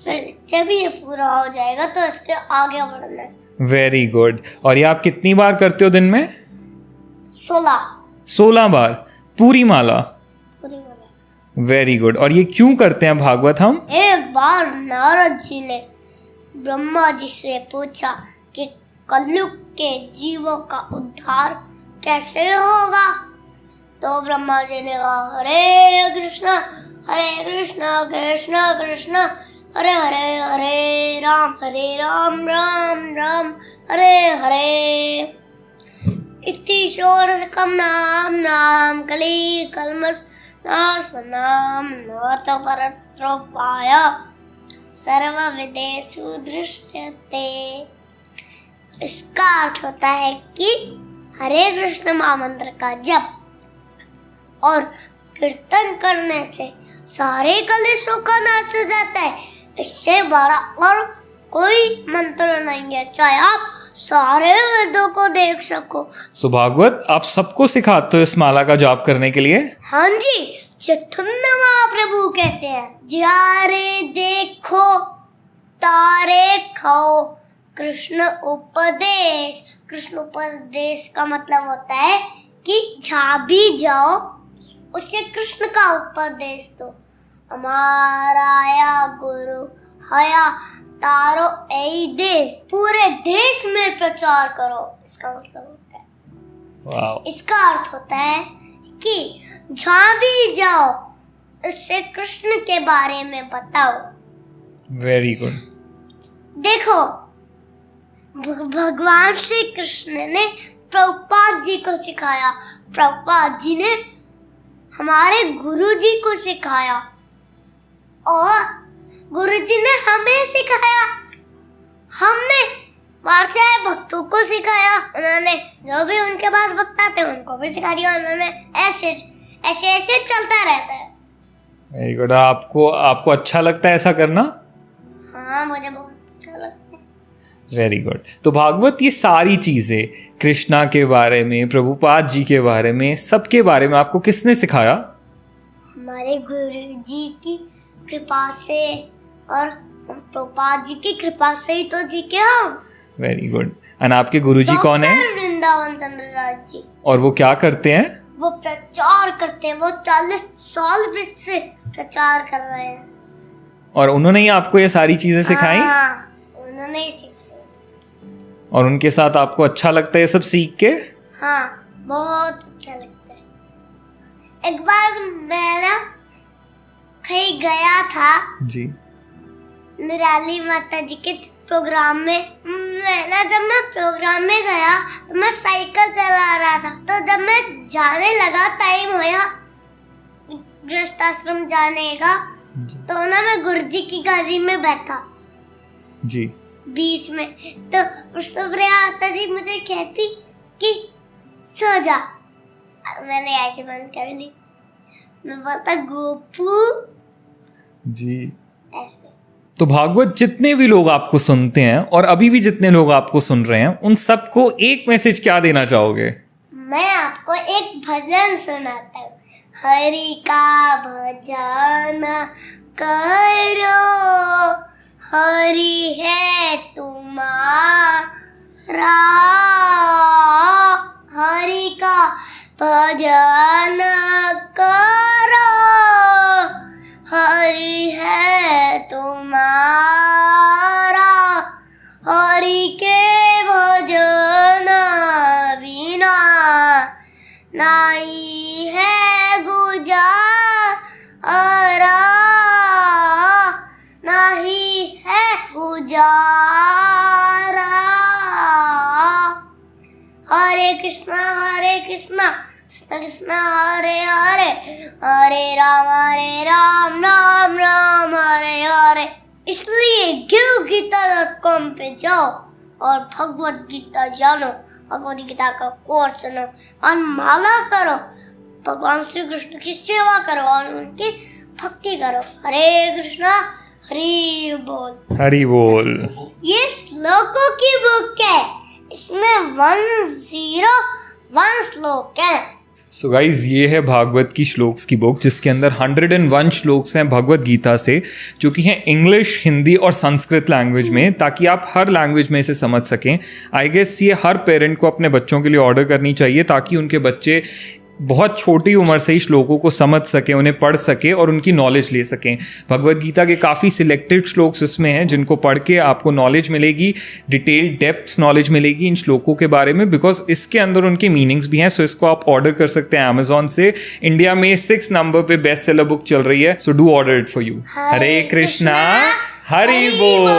फिर जब ये पूरा हो जाएगा तो इसके आगे बढ़ना है। Very good. और ये आप कितनी बार करते हो दिन में? 16 बार पूरी माला? Very good. और ये क्यों करते हैं भागवत हम? एक बार नारद जी ने ब्रह्मा जी से पूछा कि कलयुग के जीवों का उद्धार कैसे होगा, तो ब्रह्मा जी ने कहा हरे कृष्ण कृष्ण कृष्ण हरे हरे, हरे राम राम राम हरे हरे। इति षोडशकं नाम नाम कली कल्मष नाशनाम नवत परत्रोपाय सर्वविदेषु दृश्यते। इसका अर्थ होता है कि हरे कृष्ण महामंत्र का जप और कीर्तन करने से सारे कलेशों का नाश हो जाता है। इससे बड़ा और कोई मंत्र नहीं है, चाहे आप सारे वेदों को देख सको। सो भागवत आप सबको सिखाते हो इस माला का जाप करने के लिए? हाँ जी, चैतन्य महाप्रभु कहते हैं, जारे देखो तारे खाओ कृष्ण उपदेश। कृष्ण उपदेश का मतलब होता है कि जहाँ भी जाओ उससे कृष्ण का उपदेश दो। हमारा या गुरु हया तारो ऐ देश, पूरे देश में प्रचार करो, इसका मतलब होता है। वाव। इसका अर्थ होता है कि जहाँ भी जाओ उससे कृष्ण के बारे में बताओ। Very good. देखो, भगवान श्री कृष्ण ने प्रभुपाद जी को सिखाया, प्रभुपाद जी ने हमारे गुरु जी को सिखाया और गुरु जी ने हमें सिखाया। हमने वार्षाय भक्तों को सिखाया, उन्होंने जो भी उनके पास भक्त आते हैं उनको भी सिखा दिया। उन्होंने ऐसे ऐसे ऐसे चलता रहता है। Very good. आपको अच्छा लगता है ऐसा करना? हाँ, मुझे बहुत अच्छा लगता है। Very good. तो भागवत ये सारी चीज़ें कृष्णा के बारे में, प्रभुपाद जी के बारे में, सबके बारे में आपको किसने सिखाया? हमारे गुरु जी की कृपा से और प्रभुपाद जी की कृपा से ही तो जी के हम। Very good. एंड आपके गुरुजी कौन है? वृंदावन चंद्रराज जी। और वो क्या करते हैं? वो प्रचार करते हैं, वो 40 साल से प्रचार कर रहे हैं। और उन्होंने ही आपको ये सारी चीजें सिखाई? हाँ, उन्होंने ही सिखाई। और उनके साथ आपको अच्छा लगता है ये सब सीख के? हाँ, बहुत अच्छा लगता है। एक बार मैं ना कहीं गया था जी। निराली माता जी के प्रोग्राम में। जब मैं प्रोग्राम में गया तो मैं साइकिल चला रहा था, तो जब मैं जाने लगा, टाइम होया गृहस्थाश्रम जाने का, तो ना मैं गुरुजी की गाड़ी में बैठा जी बीच में। तो विष्णुप्रिया माता जी मुझे कहती कि सो जा। मैंने ऐसे बंद कर ली। मैं बोलता गोपू जी। ऐसे। तो भागवत जितने भी लोग आपको सुनते हैं और अभी भी जितने लोग आपको सुन रहे हैं, उन सबको एक मैसेज क्या देना चाहोगे? मैं आपको एक भजन सुनाता हूँ। हरि का भजन करो, हरि है तुम्हारा। हरि का भजन करो, हरि है तुम्हारा। हरि के भजन बिना नहीं है गुजारा, नहीं है गुजारा। हरे कृष्णा कृष्णा कृष्णा हरे हरे, हरे राम राम राम हरे हरे। इसलिए givgita.com पे जाओ और भगवत गीता जानो, भगवत गीता का कोर्स सुनो और माला करो, भगवान श्री कृष्ण की सेवा करो और उनकी भक्ति करो। हरे कृष्णा, हरि बोल, हरि बोल। ये श्लोकों की बुक है, इसमें 101 श्लोक है। सो गाइज, ये है भागवत की श्लोक्स की बुक, जिसके अंदर 101 श्लोक्स हैं भगवत गीता से, जो कि हैं इंग्लिश, हिंदी और संस्कृत लैंग्वेज में, ताकि आप हर लैंग्वेज में इसे समझ सकें। आई गेस ये हर पेरेंट को अपने बच्चों के लिए ऑर्डर करनी चाहिए, ताकि उनके बच्चे बहुत छोटी उम्र से ही श्लोकों को समझ सकें, उन्हें पढ़ सकें और उनकी नॉलेज ले सकें। भगवत गीता के काफ़ी सिलेक्टेड श्लोक्स इसमें हैं, जिनको पढ़ के आपको नॉलेज मिलेगी, डिटेल्ड डेप्थ नॉलेज मिलेगी इन श्लोकों के बारे में, बिकॉज इसके अंदर उनके मीनिंग्स भी हैं। सो इसको आप ऑर्डर कर सकते हैं अमेजोन से। इंडिया में 6 नंबर पे बेस्ट सेलर बुक चल रही है, so do order it for you. Hare Krishna, Hari बोल।